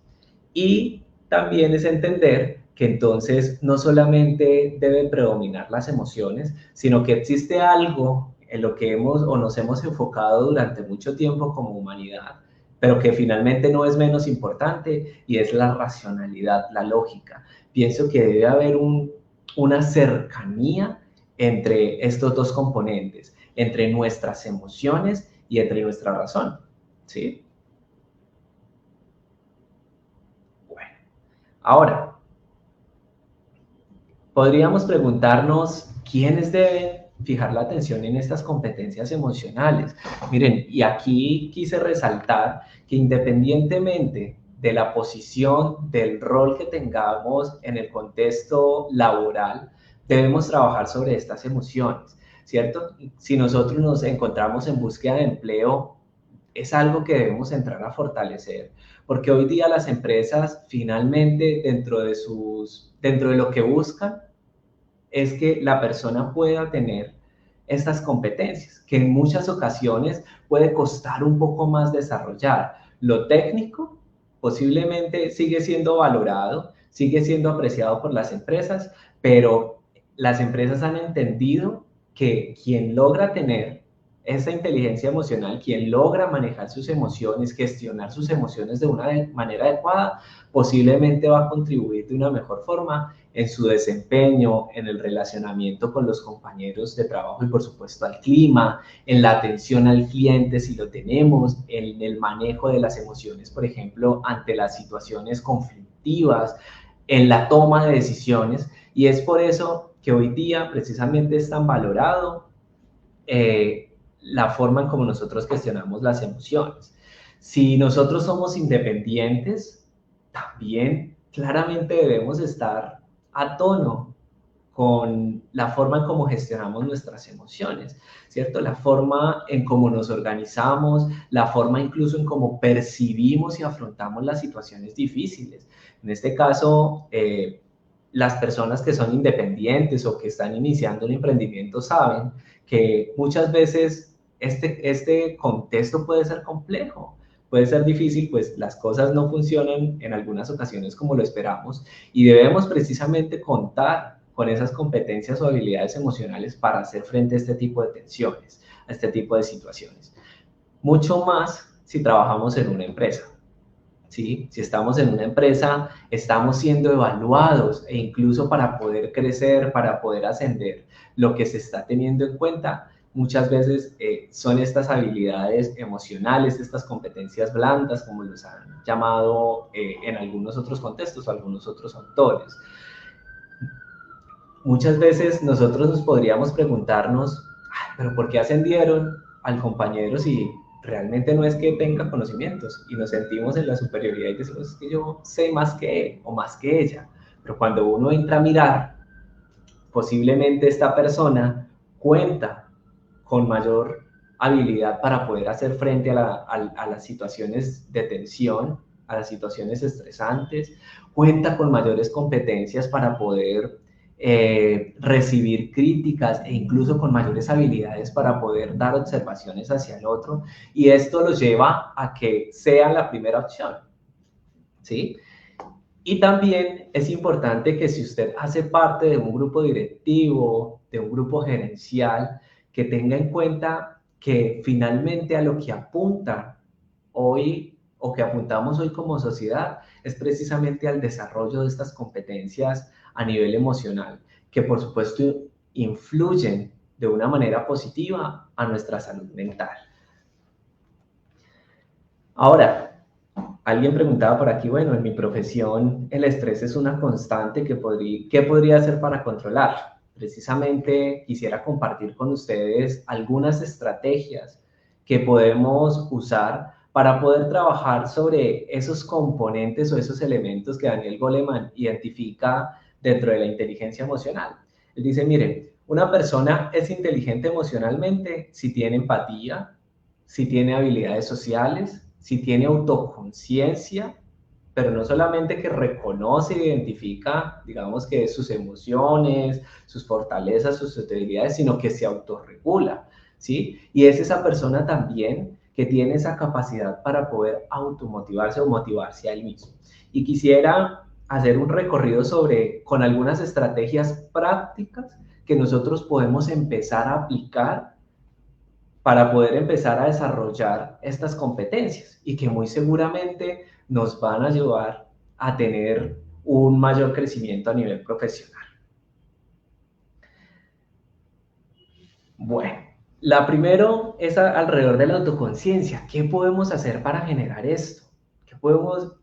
Y también es entender que entonces no solamente deben predominar las emociones, sino que existe algo en lo que hemos o nos hemos enfocado durante mucho tiempo como humanidad, pero que finalmente no es menos importante y es la racionalidad, la lógica. Pienso que debe haber una cercanía entre estos dos componentes, entre nuestras emociones y entre nuestra razón, ¿sí? Bueno, ahora, podríamos preguntarnos quiénes deben fijar la atención en estas competencias emocionales. Miren, y aquí quise resaltar que independientemente de la posición, del rol que tengamos en el contexto laboral, debemos trabajar sobre estas emociones, ¿cierto? Si nosotros nos encontramos en búsqueda de empleo, es algo que debemos entrar a fortalecer, porque hoy día las empresas finalmente dentro de lo que buscan es que la persona pueda tener estas competencias, que en muchas ocasiones puede costar un poco más desarrollar. Lo técnico posiblemente sigue siendo valorado, sigue siendo apreciado por las empresas, pero las empresas han entendido que quien logra tener esa inteligencia emocional, quien logra manejar sus emociones, gestionar sus emociones de una manera adecuada, posiblemente va a contribuir de una mejor forma en su desempeño, en el relacionamiento con los compañeros de trabajo y por supuesto al clima, en la atención al cliente si lo tenemos, en el manejo de las emociones, por ejemplo, ante las situaciones conflictivas, en la toma de decisiones. Y es por eso que hoy día precisamente es tan valorado la forma en cómo nosotros gestionamos las emociones. Si nosotros somos independientes, también claramente debemos estar a tono con la forma en cómo gestionamos nuestras emociones, ¿cierto? La forma en cómo nos organizamos, la forma incluso en cómo percibimos y afrontamos las situaciones difíciles. En este caso, las personas que son independientes o que están iniciando el emprendimiento saben que muchas veces este contexto puede ser complejo, puede ser difícil, pues las cosas no funcionan en algunas ocasiones como lo esperamos y debemos precisamente contar con esas competencias o habilidades emocionales para hacer frente a este tipo de tensiones, a este tipo de situaciones. Mucho más si trabajamos en una empresa. ¿Sí? Si estamos en una empresa, estamos siendo evaluados e incluso para poder crecer, para poder ascender, lo que se está teniendo en cuenta muchas veces son estas habilidades emocionales, estas competencias blandas, como los han llamado en algunos otros contextos o algunos otros autores. Muchas veces nosotros nos podríamos preguntarnos, pero ¿por qué ascendieron al compañero si realmente no es que tenga conocimientos? Y nos sentimos en la superioridad y decimos, es que yo sé más que él o más que ella. Pero cuando uno entra a mirar, posiblemente esta persona cuenta con mayor habilidad para poder hacer frente a las situaciones de tensión, a las situaciones estresantes, cuenta con mayores competencias para poder recibir críticas e incluso con mayores habilidades para poder dar observaciones hacia el otro y esto lo lleva a que sea la primera opción, ¿sí? Y también es importante que si usted hace parte de un grupo directivo, de un grupo gerencial, que tenga en cuenta que finalmente a lo que apunta hoy o que apuntamos hoy como sociedad es precisamente al desarrollo de estas competencias a nivel emocional, que por supuesto influyen de una manera positiva a nuestra salud mental. Ahora, alguien preguntaba por aquí, bueno, en mi profesión el estrés es una constante ¿qué podría hacer para controlar? Precisamente quisiera compartir con ustedes algunas estrategias que podemos usar para poder trabajar sobre esos componentes o esos elementos que Daniel Goleman identifica dentro de la inteligencia emocional. Él dice, mire, una persona es inteligente emocionalmente si tiene empatía, si tiene habilidades sociales, si tiene autoconciencia, pero no solamente que reconoce e identifica, digamos que sus emociones, sus fortalezas, sus debilidades, sino que se autorregula, ¿sí? Y es esa persona también que tiene esa capacidad para poder automotivarse o motivarse a él mismo. Y quisiera hacer un recorrido con algunas estrategias prácticas que nosotros podemos empezar a aplicar para poder empezar a desarrollar estas competencias y que muy seguramente nos van a ayudar a tener un mayor crecimiento a nivel profesional. Bueno, La primero es alrededor de la autoconciencia. ¿Qué podemos hacer para generar esto? ¿Qué podemos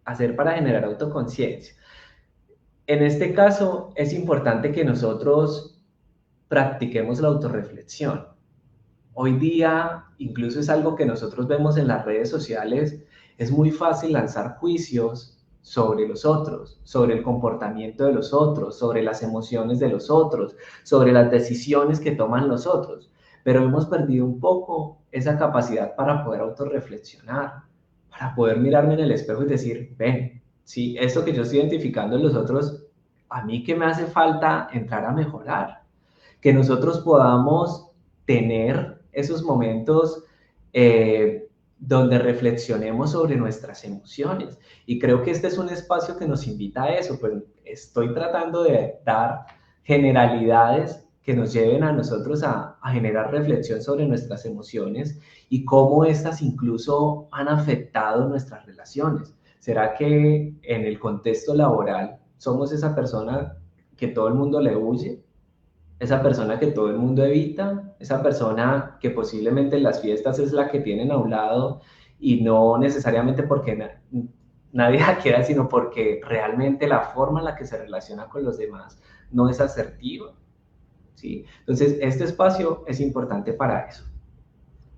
hacer para generar autoconciencia? En este caso, es importante que nosotros practiquemos la autorreflexión. Hoy día, incluso es algo que nosotros vemos en las redes sociales, es muy fácil lanzar juicios sobre los otros, sobre el comportamiento de los otros, sobre las emociones de los otros, sobre las decisiones que toman los otros. Pero hemos perdido un poco esa capacidad para poder autorreflexionar, para poder mirarme en el espejo y decir, ven, sí, esto que yo estoy identificando en los otros, a mí que me hace falta entrar a mejorar. Que nosotros podamos tener esos momentos donde reflexionemos sobre nuestras emociones. Y creo que este es un espacio que nos invita a eso, pues estoy tratando de dar generalidades que nos lleven a nosotros a generar reflexión sobre nuestras emociones y cómo estas incluso han afectado nuestras relaciones. ¿Será que en el contexto laboral somos esa persona que todo el mundo le huye? Esa persona que todo el mundo evita, esa persona que posiblemente en las fiestas es la que tienen a un lado y no necesariamente porque nadie la quiera, sino porque realmente la forma en la que se relaciona con los demás no es asertiva, ¿sí? Entonces, este espacio es importante para eso.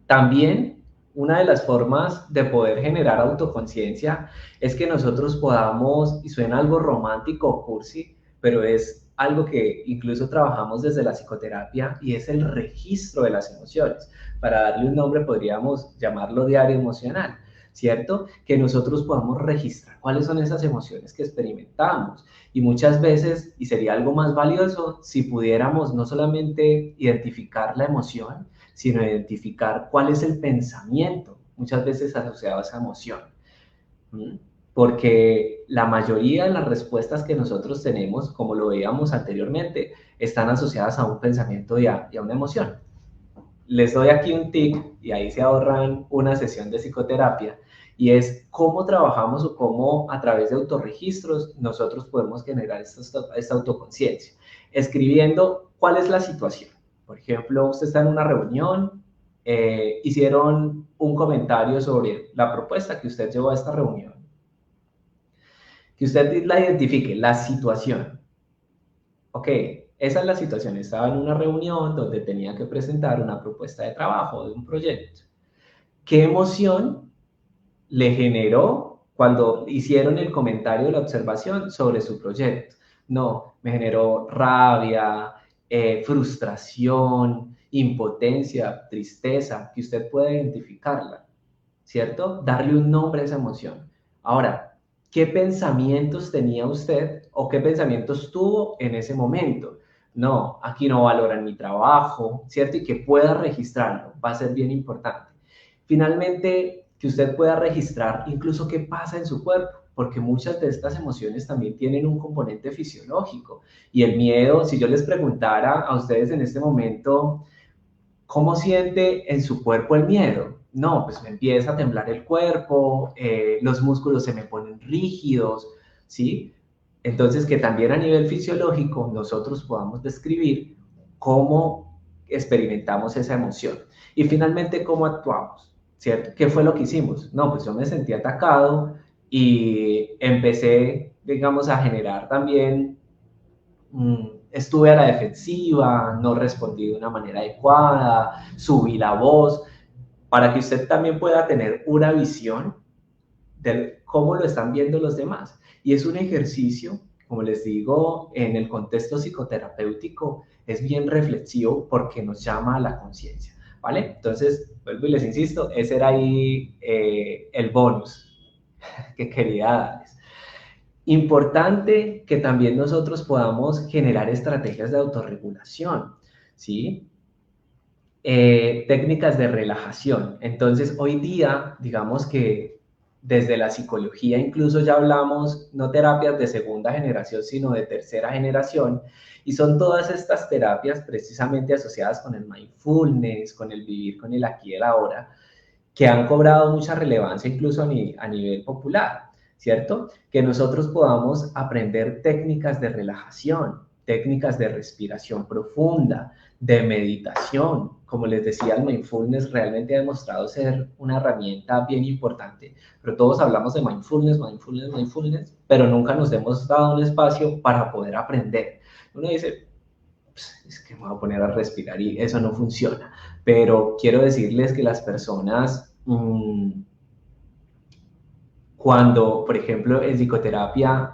También, una de las formas de poder generar autoconciencia es que nosotros podamos, y suena algo romántico o cursi, pero es algo que incluso trabajamos desde la psicoterapia y es el registro de las emociones. Para darle un nombre podríamos llamarlo diario emocional, ¿cierto? Que nosotros podamos registrar cuáles son esas emociones que experimentamos. Y muchas veces, y sería algo más valioso, si pudiéramos no solamente identificar la emoción, sino identificar cuál es el pensamiento, muchas veces asociado a esa emoción. Porque la mayoría de las respuestas que nosotros tenemos, como lo veíamos anteriormente, están asociadas a un pensamiento y a una emoción. Les doy aquí un tip y ahí se ahorran una sesión de psicoterapia y es cómo trabajamos o cómo a través de autorregistros nosotros podemos generar esta autoconciencia, escribiendo cuál es la situación. Por ejemplo, usted está en una reunión, hicieron un comentario sobre la propuesta que usted llevó a esta reunión. Que usted la identifique, la situación. Ok, esa es la situación. Estaba en una reunión donde tenía que presentar una propuesta de trabajo, de un proyecto. ¿Qué emoción le generó cuando hicieron el comentario, la observación sobre su proyecto? No, me generó rabia, frustración, impotencia, tristeza, que usted pueda identificarla, ¿cierto? Darle un nombre a esa emoción. Ahora, ¿qué pensamientos tenía usted o qué pensamientos tuvo en ese momento? No, aquí no valoran mi trabajo, ¿cierto? Y que pueda registrarlo, va a ser bien importante. Finalmente, que usted pueda registrar incluso qué pasa en su cuerpo, porque muchas de estas emociones también tienen un componente fisiológico. Y el miedo, si yo les preguntara a ustedes en este momento, ¿cómo siente en su cuerpo el miedo? No, pues me empieza a temblar el cuerpo, los músculos se me ponen rígidos, ¿sí? Entonces, que también a nivel fisiológico nosotros podamos describir cómo experimentamos esa emoción. Y finalmente, cómo actuamos, ¿cierto? ¿Qué fue lo que hicimos? No, pues yo me sentí atacado y empecé, digamos, a generar también estuve a la defensiva, no respondí de una manera adecuada, subí la voz, para que usted también pueda tener una visión de cómo lo están viendo los demás. Y es un ejercicio, como les digo, en el contexto psicoterapéutico, es bien reflexivo porque nos llama a la conciencia, ¿vale? Entonces, vuelvo y les insisto, ese era ahí el bonus que quería darles. Importante que también nosotros podamos generar estrategias de autorregulación, ¿sí? Técnicas de relajación. Entonces, hoy día, digamos que desde la psicología incluso ya hablamos no terapias de segunda generación, sino de tercera generación, y son todas estas terapias precisamente asociadas con el mindfulness, con el vivir con el aquí y el ahora, que han cobrado mucha relevancia incluso a nivel popular, ¿cierto? Que nosotros podamos aprender técnicas de relajación, técnicas de respiración profunda, de meditación. Como les decía, el mindfulness realmente ha demostrado ser una herramienta bien importante, pero todos hablamos de mindfulness, mindfulness, mindfulness, pero nunca nos hemos dado un espacio para poder aprender. Uno dice, es que me voy a poner a respirar y eso no funciona, pero quiero decirles que las personas, cuando, por ejemplo, en psicoterapia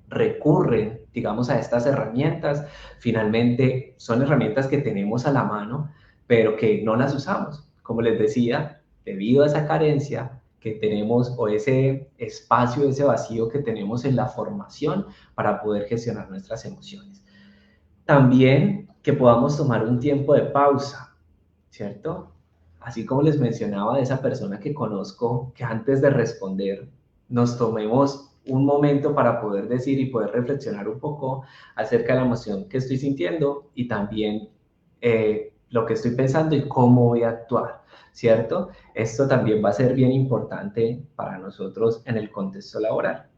recurren, digamos, a estas herramientas, finalmente son herramientas que tenemos a la mano, pero que no las usamos. Como les decía, debido a esa carencia que tenemos o ese espacio, ese vacío que tenemos en la formación para poder gestionar nuestras emociones. También que podamos tomar un tiempo de pausa, ¿cierto? Así como les mencionaba de esa persona que conozco, que antes de responder nos tomemos un momento para poder decir y poder reflexionar un poco acerca de la emoción que estoy sintiendo y también lo que estoy pensando y cómo voy a actuar, ¿cierto? Esto también va a ser bien importante para nosotros en el contexto laboral.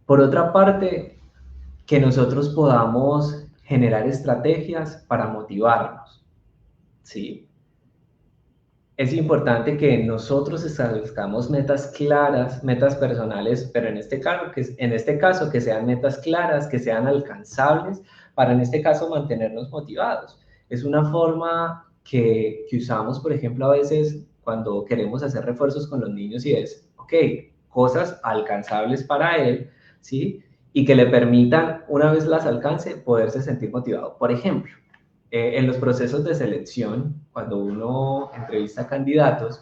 Por otra parte, que nosotros podamos generar estrategias para motivarnos, ¿sí? Es importante que nosotros establezcamos metas claras, metas personales, pero en este caso que sean metas claras, que sean alcanzables, para en este caso mantenernos motivados. Es una forma que usamos, por ejemplo, a veces cuando queremos hacer refuerzos con los niños y es, ok, cosas alcanzables para él, ¿sí? Y que le permitan, una vez las alcance, poderse sentir motivado. Por ejemplo, en los procesos de selección, cuando uno entrevista candidatos,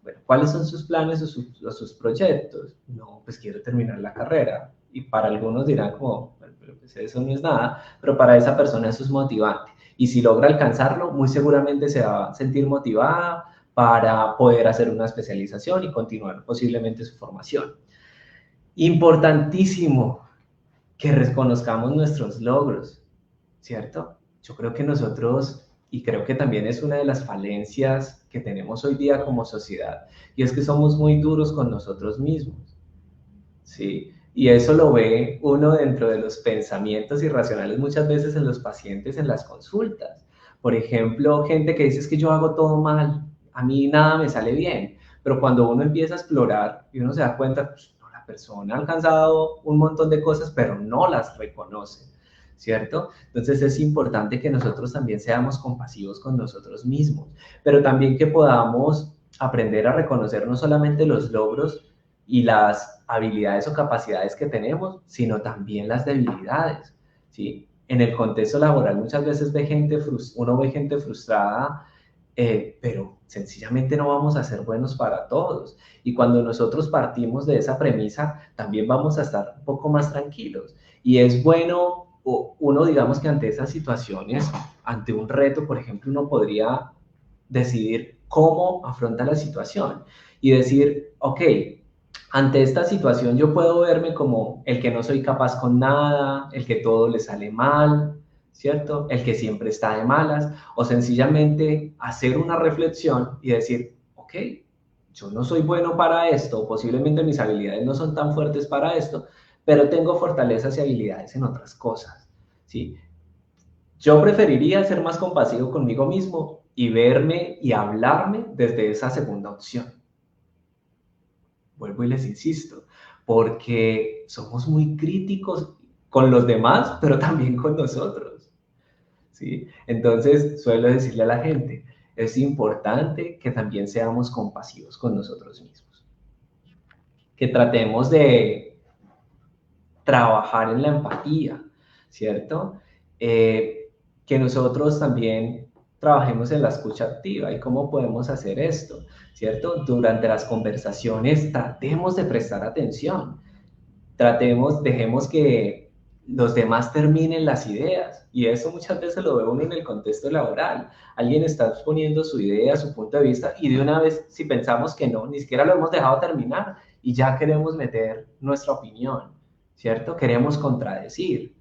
bueno, ¿cuáles son sus planes o sus proyectos? No, pues quiero terminar la carrera. Y para algunos dirán como, bueno, pero pues eso no es nada, pero para esa persona eso es motivante. Y si logra alcanzarlo, muy seguramente se va a sentir motivada para poder hacer una especialización y continuar posiblemente su formación. Importantísimo que reconozcamos nuestros logros, ¿cierto? Yo creo que nosotros, y creo que también es una de las falencias que tenemos hoy día como sociedad, y es que somos muy duros con nosotros mismos, ¿sí? Y eso lo ve uno dentro de los pensamientos irracionales muchas veces en los pacientes en las consultas. Por ejemplo, gente que dice es que yo hago todo mal, a mí nada me sale bien, pero cuando uno empieza a explorar y uno se da cuenta, pues, no, la persona ha alcanzado un montón de cosas, pero no las reconoce, ¿cierto? Entonces es importante que nosotros también seamos compasivos con nosotros mismos, pero también que podamos aprender a reconocer no solamente los logros y las habilidades o capacidades que tenemos, sino también las debilidades, ¿sí? En el contexto laboral muchas veces uno ve gente frustrada, pero sencillamente no vamos a ser buenos para todos. Y cuando nosotros partimos de esa premisa, también vamos a estar un poco más tranquilos. Y es bueno, uno digamos que ante esas situaciones, ante un reto, por ejemplo, uno podría decidir cómo afronta la situación y decir, ok, ante esta situación yo puedo verme como el que no soy capaz con nada, el que todo le sale mal, ¿cierto? El que siempre está de malas, o sencillamente hacer una reflexión y decir, ok, yo no soy bueno para esto, posiblemente mis habilidades no son tan fuertes para esto, pero tengo fortalezas y habilidades en otras cosas, ¿sí? Yo preferiría ser más compasivo conmigo mismo y verme y hablarme desde esa segunda opción. Vuelvo y les insisto, porque somos muy críticos con los demás, pero también con nosotros, ¿sí? Entonces, suelo decirle a la gente, es importante que también seamos compasivos con nosotros mismos, que tratemos de trabajar en la empatía, ¿cierto? Que nosotros también trabajemos en la escucha activa y cómo podemos hacer esto, ¿cierto? Durante las conversaciones tratemos de prestar atención, dejemos que los demás terminen las ideas y eso muchas veces lo ve uno en el contexto laboral. Alguien está exponiendo su idea, su punto de vista y de una vez si pensamos que no, ni siquiera lo hemos dejado terminar y ya queremos meter nuestra opinión, ¿cierto? Queremos contradecir.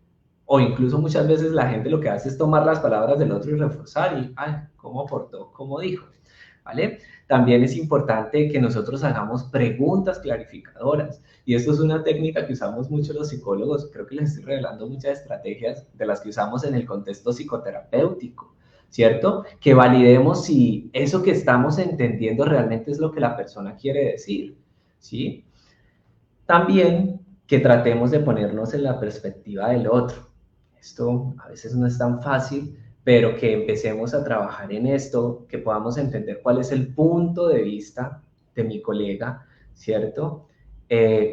O incluso muchas veces la gente lo que hace es tomar las palabras del otro y reforzar y, ay, ¿cómo aportó? ¿Cómo dijo? ¿vale? También es importante que nosotros hagamos preguntas clarificadoras. Y esto es una técnica que usamos mucho los psicólogos. Creo que les estoy revelando muchas estrategias de las que usamos en el contexto psicoterapéutico, ¿cierto? Que validemos si eso que estamos entendiendo realmente es lo que la persona quiere decir, ¿sí? También que tratemos de ponernos en la perspectiva del otro. Esto a veces no es tan fácil, pero que empecemos a trabajar en esto, que podamos entender cuál es el punto de vista de mi colega, ¿cierto?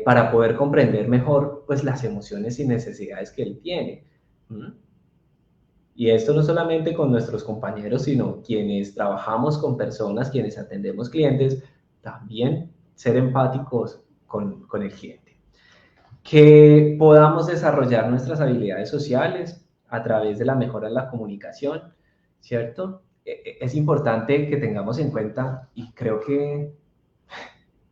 Para poder comprender mejor, pues, las emociones y necesidades que él tiene. ¿Mm? Y esto no solamente con nuestros compañeros, sino quienes trabajamos con personas, quienes atendemos clientes, también ser empáticos con el cliente. Que podamos desarrollar nuestras habilidades sociales a través de la mejora en la comunicación, ¿cierto? Es importante que tengamos en cuenta, y creo que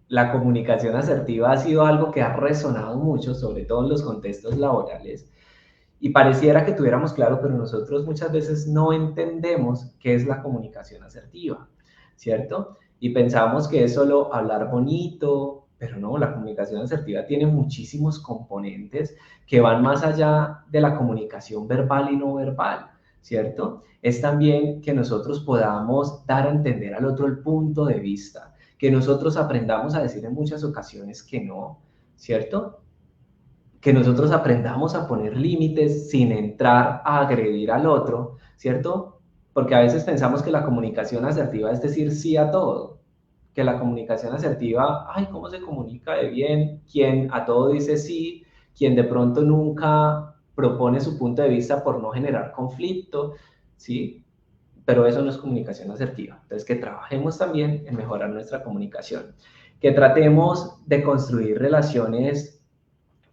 la comunicación asertiva ha sido algo que ha resonado mucho, sobre todo en los contextos laborales, y pareciera que tuviéramos claro, pero nosotros muchas veces no entendemos qué es la comunicación asertiva, ¿cierto? Y pensamos que es solo hablar bonito, pero no, la comunicación asertiva tiene muchísimos componentes que van más allá de la comunicación verbal y no verbal, ¿cierto? Es también que nosotros podamos dar a entender al otro el punto de vista, que nosotros aprendamos a decir en muchas ocasiones que no, ¿cierto? Que nosotros aprendamos a poner límites sin entrar a agredir al otro, ¿cierto? Porque a veces pensamos que la comunicación asertiva es decir sí a todo, que la comunicación asertiva, ay, ¿cómo se comunica de bien? Quien a todo dice sí, quien de pronto nunca propone su punto de vista por no generar conflicto, ¿sí? Pero eso no es comunicación asertiva. Entonces, que trabajemos también en mejorar nuestra comunicación, que tratemos de construir relaciones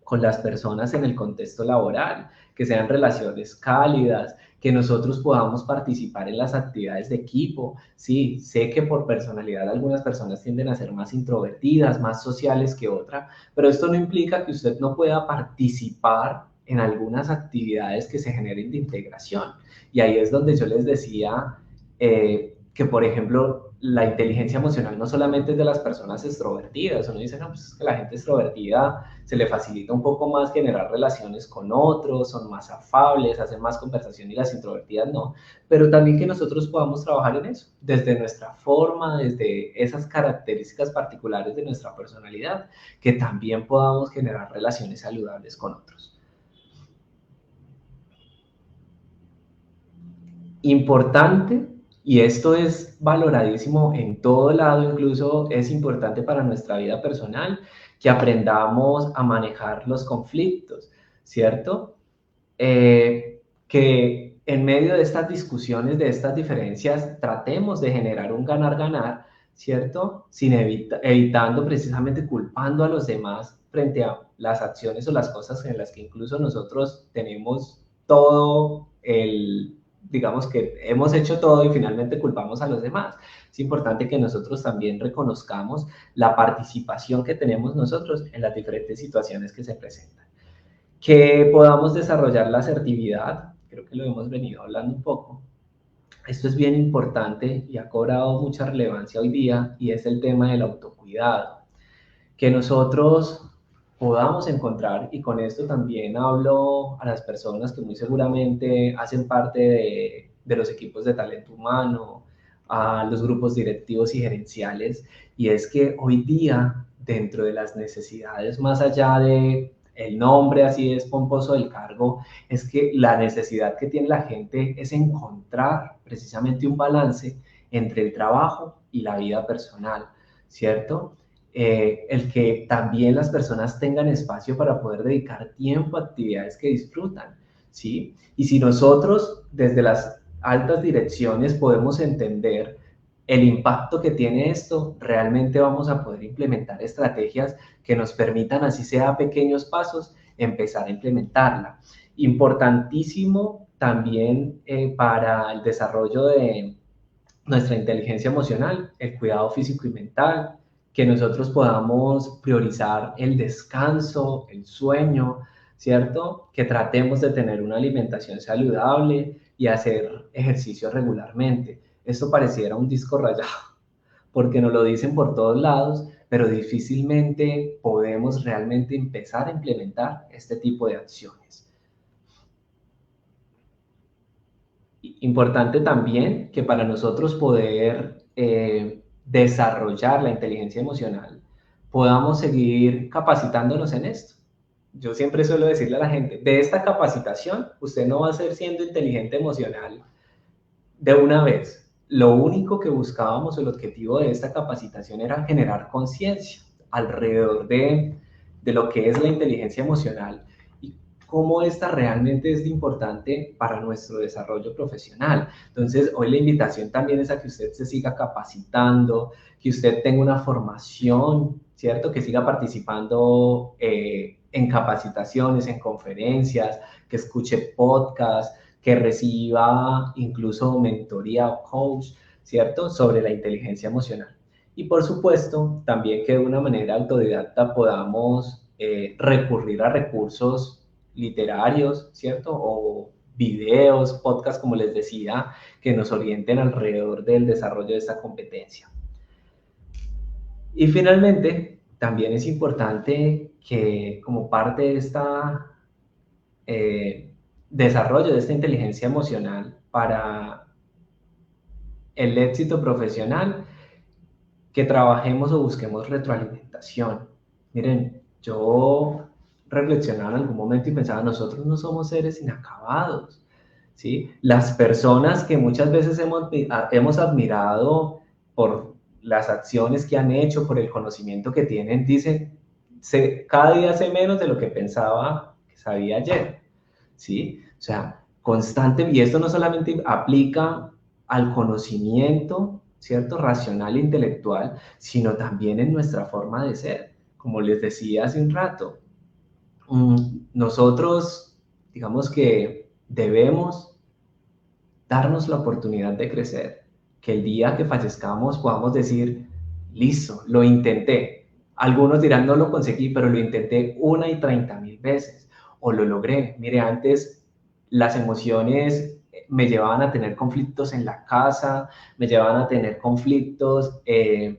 con las personas en el contexto laboral, que sean relaciones cálidas, que nosotros podamos participar en las actividades de equipo. Sí, sé que por personalidad algunas personas tienden a ser más introvertidas, más sociales que otras, pero esto no implica que usted no pueda participar en algunas actividades que se generen de integración. Y ahí es donde yo les decía que, por ejemplo, la inteligencia emocional no solamente es de las personas extrovertidas. Uno dice, no, pues es que la gente extrovertida se le facilita un poco más generar relaciones con otros, son más afables, hacen más conversación y las introvertidas no, pero también que nosotros podamos trabajar en eso, desde nuestra forma, desde esas características particulares de nuestra personalidad, que también podamos generar relaciones saludables con otros. Importante, y esto es valoradísimo en todo lado, incluso es importante para nuestra vida personal, que aprendamos a manejar los conflictos, ¿cierto? Que en medio de estas discusiones, de estas diferencias, tratemos de generar un ganar-ganar, ¿cierto? Sin evitando precisamente culpando a los demás frente a las acciones o las cosas en las que incluso nosotros tenemos todo el, digamos que hemos hecho todo y finalmente culpamos a los demás. Es importante que nosotros también reconozcamos la participación que tenemos nosotros en las diferentes situaciones que se presentan. Que podamos desarrollar la asertividad, creo que lo hemos venido hablando un poco. Esto es bien importante y ha cobrado mucha relevancia hoy día, y es el tema del autocuidado. Que nosotros podamos encontrar, y con esto también hablo a las personas que muy seguramente hacen parte de los equipos de talento humano, a los grupos directivos y gerenciales, y es que hoy día, dentro de las necesidades, más allá de el nombre así es pomposo del cargo, es que la necesidad que tiene la gente es encontrar precisamente un balance entre el trabajo y la vida personal, ¿cierto? El que también las personas tengan espacio para poder dedicar tiempo a actividades que disfrutan, ¿sí? Y si nosotros desde las altas direcciones podemos entender el impacto que tiene esto, realmente vamos a poder implementar estrategias que nos permitan, así sea a pequeños pasos, empezar a implementarla. Importantísimo también para el desarrollo de nuestra inteligencia emocional, el cuidado físico y mental, que nosotros podamos priorizar el descanso, el sueño, ¿cierto? Que tratemos de tener una alimentación saludable y hacer ejercicio regularmente. Esto pareciera un disco rayado, porque nos lo dicen por todos lados, pero difícilmente podemos realmente empezar a implementar este tipo de acciones. Importante también que para nosotros poder desarrollar la inteligencia emocional, podamos seguir capacitándonos en esto. Yo siempre suelo decirle a la gente, de esta capacitación, usted no va a ser siendo inteligente emocional de una vez. Lo único que buscábamos, el objetivo de esta capacitación era generar conciencia alrededor de lo que es la inteligencia emocional y cómo esta realmente es importante para nuestro desarrollo profesional. Entonces, hoy la invitación también es a que usted se siga capacitando, que usted tenga una formación, ¿cierto? Que siga participando en capacitaciones, en conferencias, que escuche podcasts, que reciba incluso mentoría o coach, ¿cierto? Sobre la inteligencia emocional. Y por supuesto, también que de una manera autodidacta podamos recurrir a recursos literarios, ¿cierto? O videos, podcasts, como les decía, que nos orienten alrededor del desarrollo de esta competencia. Y finalmente, también es importante que como parte de esta desarrollo de esta inteligencia emocional para el éxito profesional, que trabajemos o busquemos retroalimentación. Miren, yo reflexionaba en algún momento y pensaba, nosotros no somos seres inacabados, ¿sí? Las personas que muchas veces hemos admirado por las acciones que han hecho, por el conocimiento que tienen, dicen, cada día sé menos de lo que pensaba que sabía ayer, ¿sí? O sea, constante, y esto no solamente aplica al conocimiento, ¿cierto? Racional e intelectual, sino también en nuestra forma de ser. Como les decía hace un rato, nosotros, digamos que debemos darnos la oportunidad de crecer, que el día que fallezcamos podamos decir, listo, lo intenté. Algunos dirán, no lo conseguí, pero lo intenté 1 y 30.000 veces, o lo logré. Mire, antes las emociones me llevaban a tener conflictos en la casa, me llevaban a tener conflictos en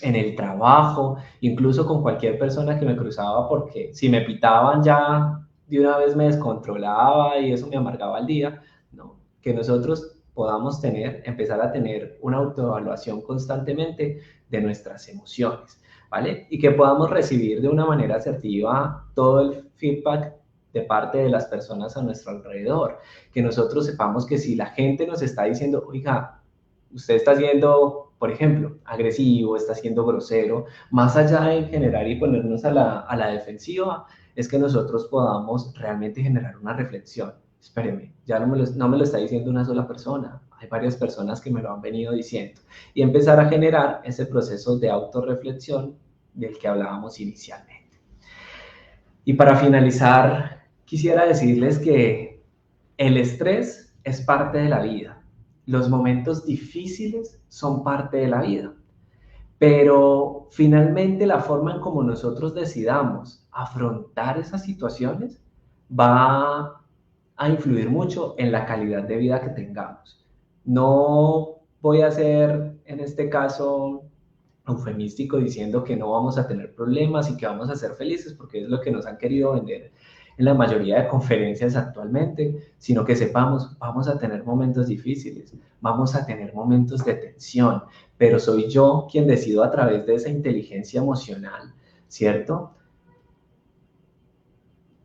el trabajo, incluso con cualquier persona que me cruzaba, porque si me pitaban ya de una vez me descontrolaba y eso me amargaba el día. No, que nosotros podamos empezar a tener una autoevaluación constantemente de nuestras emociones, ¿vale? Y que podamos recibir de una manera asertiva todo el feedback de parte de las personas a nuestro alrededor, que nosotros sepamos que si la gente nos está diciendo, oiga, usted está siendo, por ejemplo, agresivo, está siendo grosero, más allá de generar y ponernos a la defensiva, es que nosotros podamos realmente generar una reflexión. Espéreme, ya no me lo está diciendo una sola persona, hay varias personas que me lo han venido diciendo, y empezar a generar ese proceso de autorreflexión del que hablábamos inicialmente. Y para finalizar, quisiera decirles que el estrés es parte de la vida. Los momentos difíciles son parte de la vida. Pero finalmente la forma en como nosotros decidamos afrontar esas situaciones va a influir mucho en la calidad de vida que tengamos. No voy a ser en este caso eufemístico diciendo que no vamos a tener problemas y que vamos a ser felices, porque es lo que nos han querido vender en la mayoría de conferencias actualmente, sino que sepamos, vamos a tener momentos difíciles, vamos a tener momentos de tensión, pero soy yo quien decido a través de esa inteligencia emocional, ¿cierto?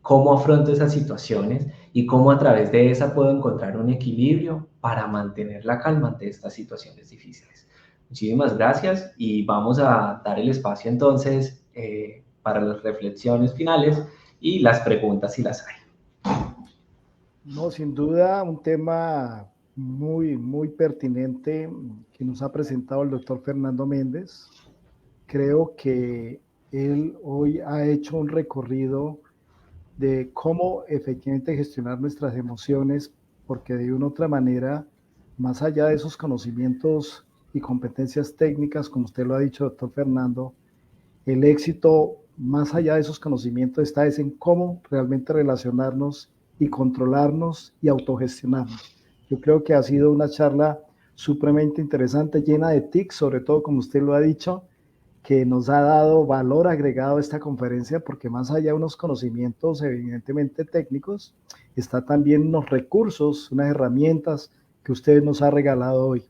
Cómo afronto esas situaciones y cómo a través de esa puedo encontrar un equilibrio para mantener la calma ante estas situaciones difíciles. Muchísimas gracias y vamos a dar el espacio entonces para las reflexiones finales y las preguntas si las hay. No, sin duda, un tema muy, muy pertinente que nos ha presentado el doctor Fernando Méndez. Creo que él hoy ha hecho un recorrido de cómo efectivamente gestionar nuestras emociones, porque de una u otra manera, más allá de esos conocimientos y competencias técnicas, como usted lo ha dicho, doctor Fernando, el éxito, más allá de esos conocimientos, está es en cómo realmente relacionarnos y controlarnos y autogestionarnos. Yo creo que ha sido una charla supremamente interesante, llena de tics, sobre todo como usted lo ha dicho, que nos ha dado valor agregado a esta conferencia, porque más allá de unos conocimientos evidentemente técnicos, está también unos recursos, unas herramientas que usted nos ha regalado hoy.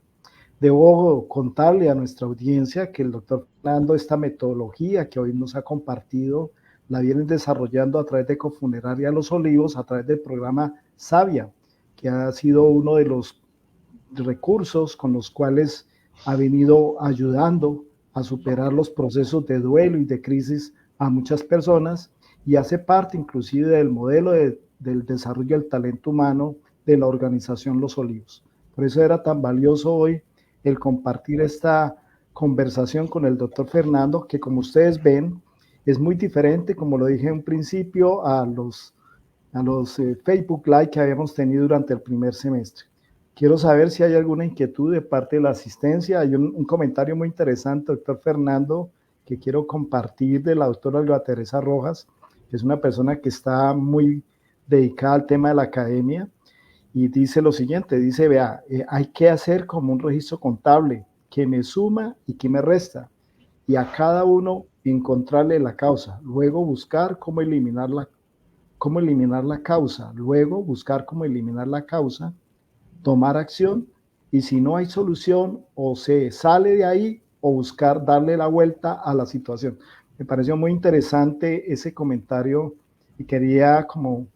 Debo contarle a nuestra audiencia que el doctor Fernando, esta metodología que hoy nos ha compartido, la vienen desarrollando a través de Cofuneraria Los Olivos, a través del programa Sabia, que ha sido uno de los recursos con los cuales ha venido ayudando a superar los procesos de duelo y de crisis a muchas personas, y hace parte inclusive del modelo del desarrollo del talento humano de la organización Los Olivos. Por eso era tan valioso hoy el compartir esta conversación con el doctor Fernando, que como ustedes ven, es muy diferente, como lo dije en un principio, a los Facebook Live que habíamos tenido durante el primer semestre. Quiero saber si hay alguna inquietud de parte de la asistencia. Hay un comentario muy interesante, doctor Fernando, que quiero compartir, de la doctora Olga Teresa Rojas, que es una persona que está muy dedicada al tema de la academia, y dice lo siguiente, dice, vea, hay que hacer como un registro contable, que me suma y que me resta, y a cada uno encontrarle la causa, luego buscar cómo eliminar la causa, luego buscar cómo eliminar la causa, tomar acción, y si no hay solución, o se sale de ahí o buscar darle la vuelta a la situación. Me pareció muy interesante ese comentario y quería como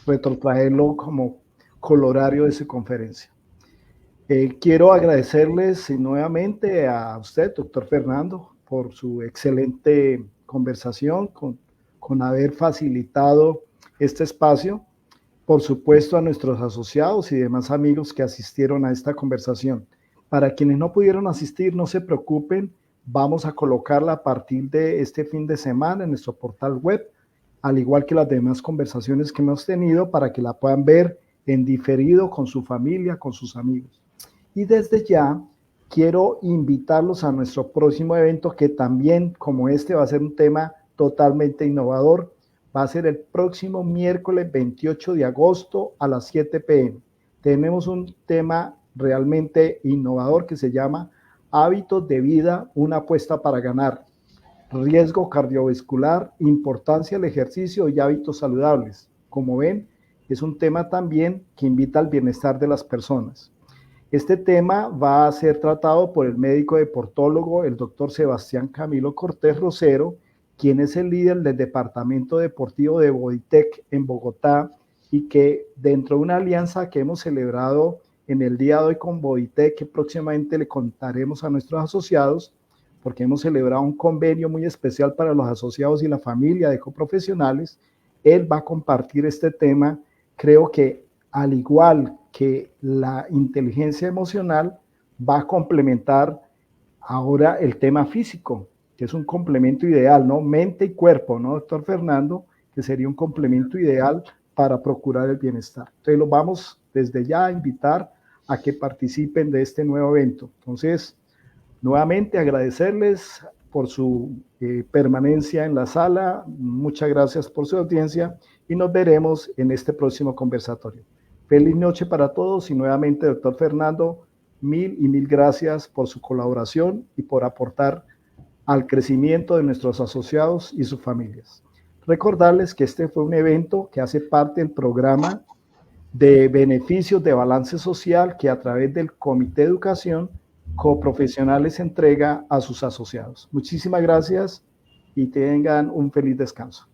retrotraerlo como colorario de su conferencia. Quiero agradecerles nuevamente a usted, doctor Fernando, por su excelente conversación, con haber facilitado este espacio. Por supuesto, a nuestros asociados y demás amigos que asistieron a esta conversación. Para quienes no pudieron asistir, no se preocupen, vamos a colocarla a partir de este fin de semana en nuestro portal web, al igual que las demás conversaciones que hemos tenido, para que la puedan ver en diferido con su familia, con sus amigos. Y desde ya quiero invitarlos a nuestro próximo evento, que también, como este, va a ser un tema totalmente innovador. Va a ser el próximo miércoles 28 de agosto a las 7 p.m. Tenemos un tema realmente innovador que se llama Hábitos de vida, una apuesta para ganar. Riesgo cardiovascular, importancia del ejercicio y hábitos saludables. Como ven, es un tema también que invita al bienestar de las personas. Este tema va a ser tratado por el médico deportólogo, el doctor Sebastián Camilo Cortés Rosero, quien es el líder del departamento deportivo de Bodytech en Bogotá, y que dentro de una alianza que hemos celebrado en el día de hoy con Bodytech, que próximamente le contaremos a nuestros asociados, porque hemos celebrado un convenio muy especial para los asociados y la familia de coprofesionales. Él va a compartir este tema. Creo que, al igual que la inteligencia emocional, va a complementar ahora el tema físico, que es un complemento ideal, ¿no? Mente y cuerpo, ¿no, doctor Fernando? Que sería un complemento ideal para procurar el bienestar. Entonces, los vamos desde ya a invitar a que participen de este nuevo evento. Entonces, nuevamente agradecerles por su permanencia en la sala. Muchas gracias por su audiencia y nos veremos en este próximo conversatorio. Feliz noche para todos y nuevamente, doctor Fernando, mil gracias por su colaboración y por aportar al crecimiento de nuestros asociados y sus familias. Recordarles que este fue un evento que hace parte del programa de beneficios de balance social que, a través del Comité de Educación, Coprofesionales entrega a sus asociados. Muchísimas gracias y tengan un feliz descanso.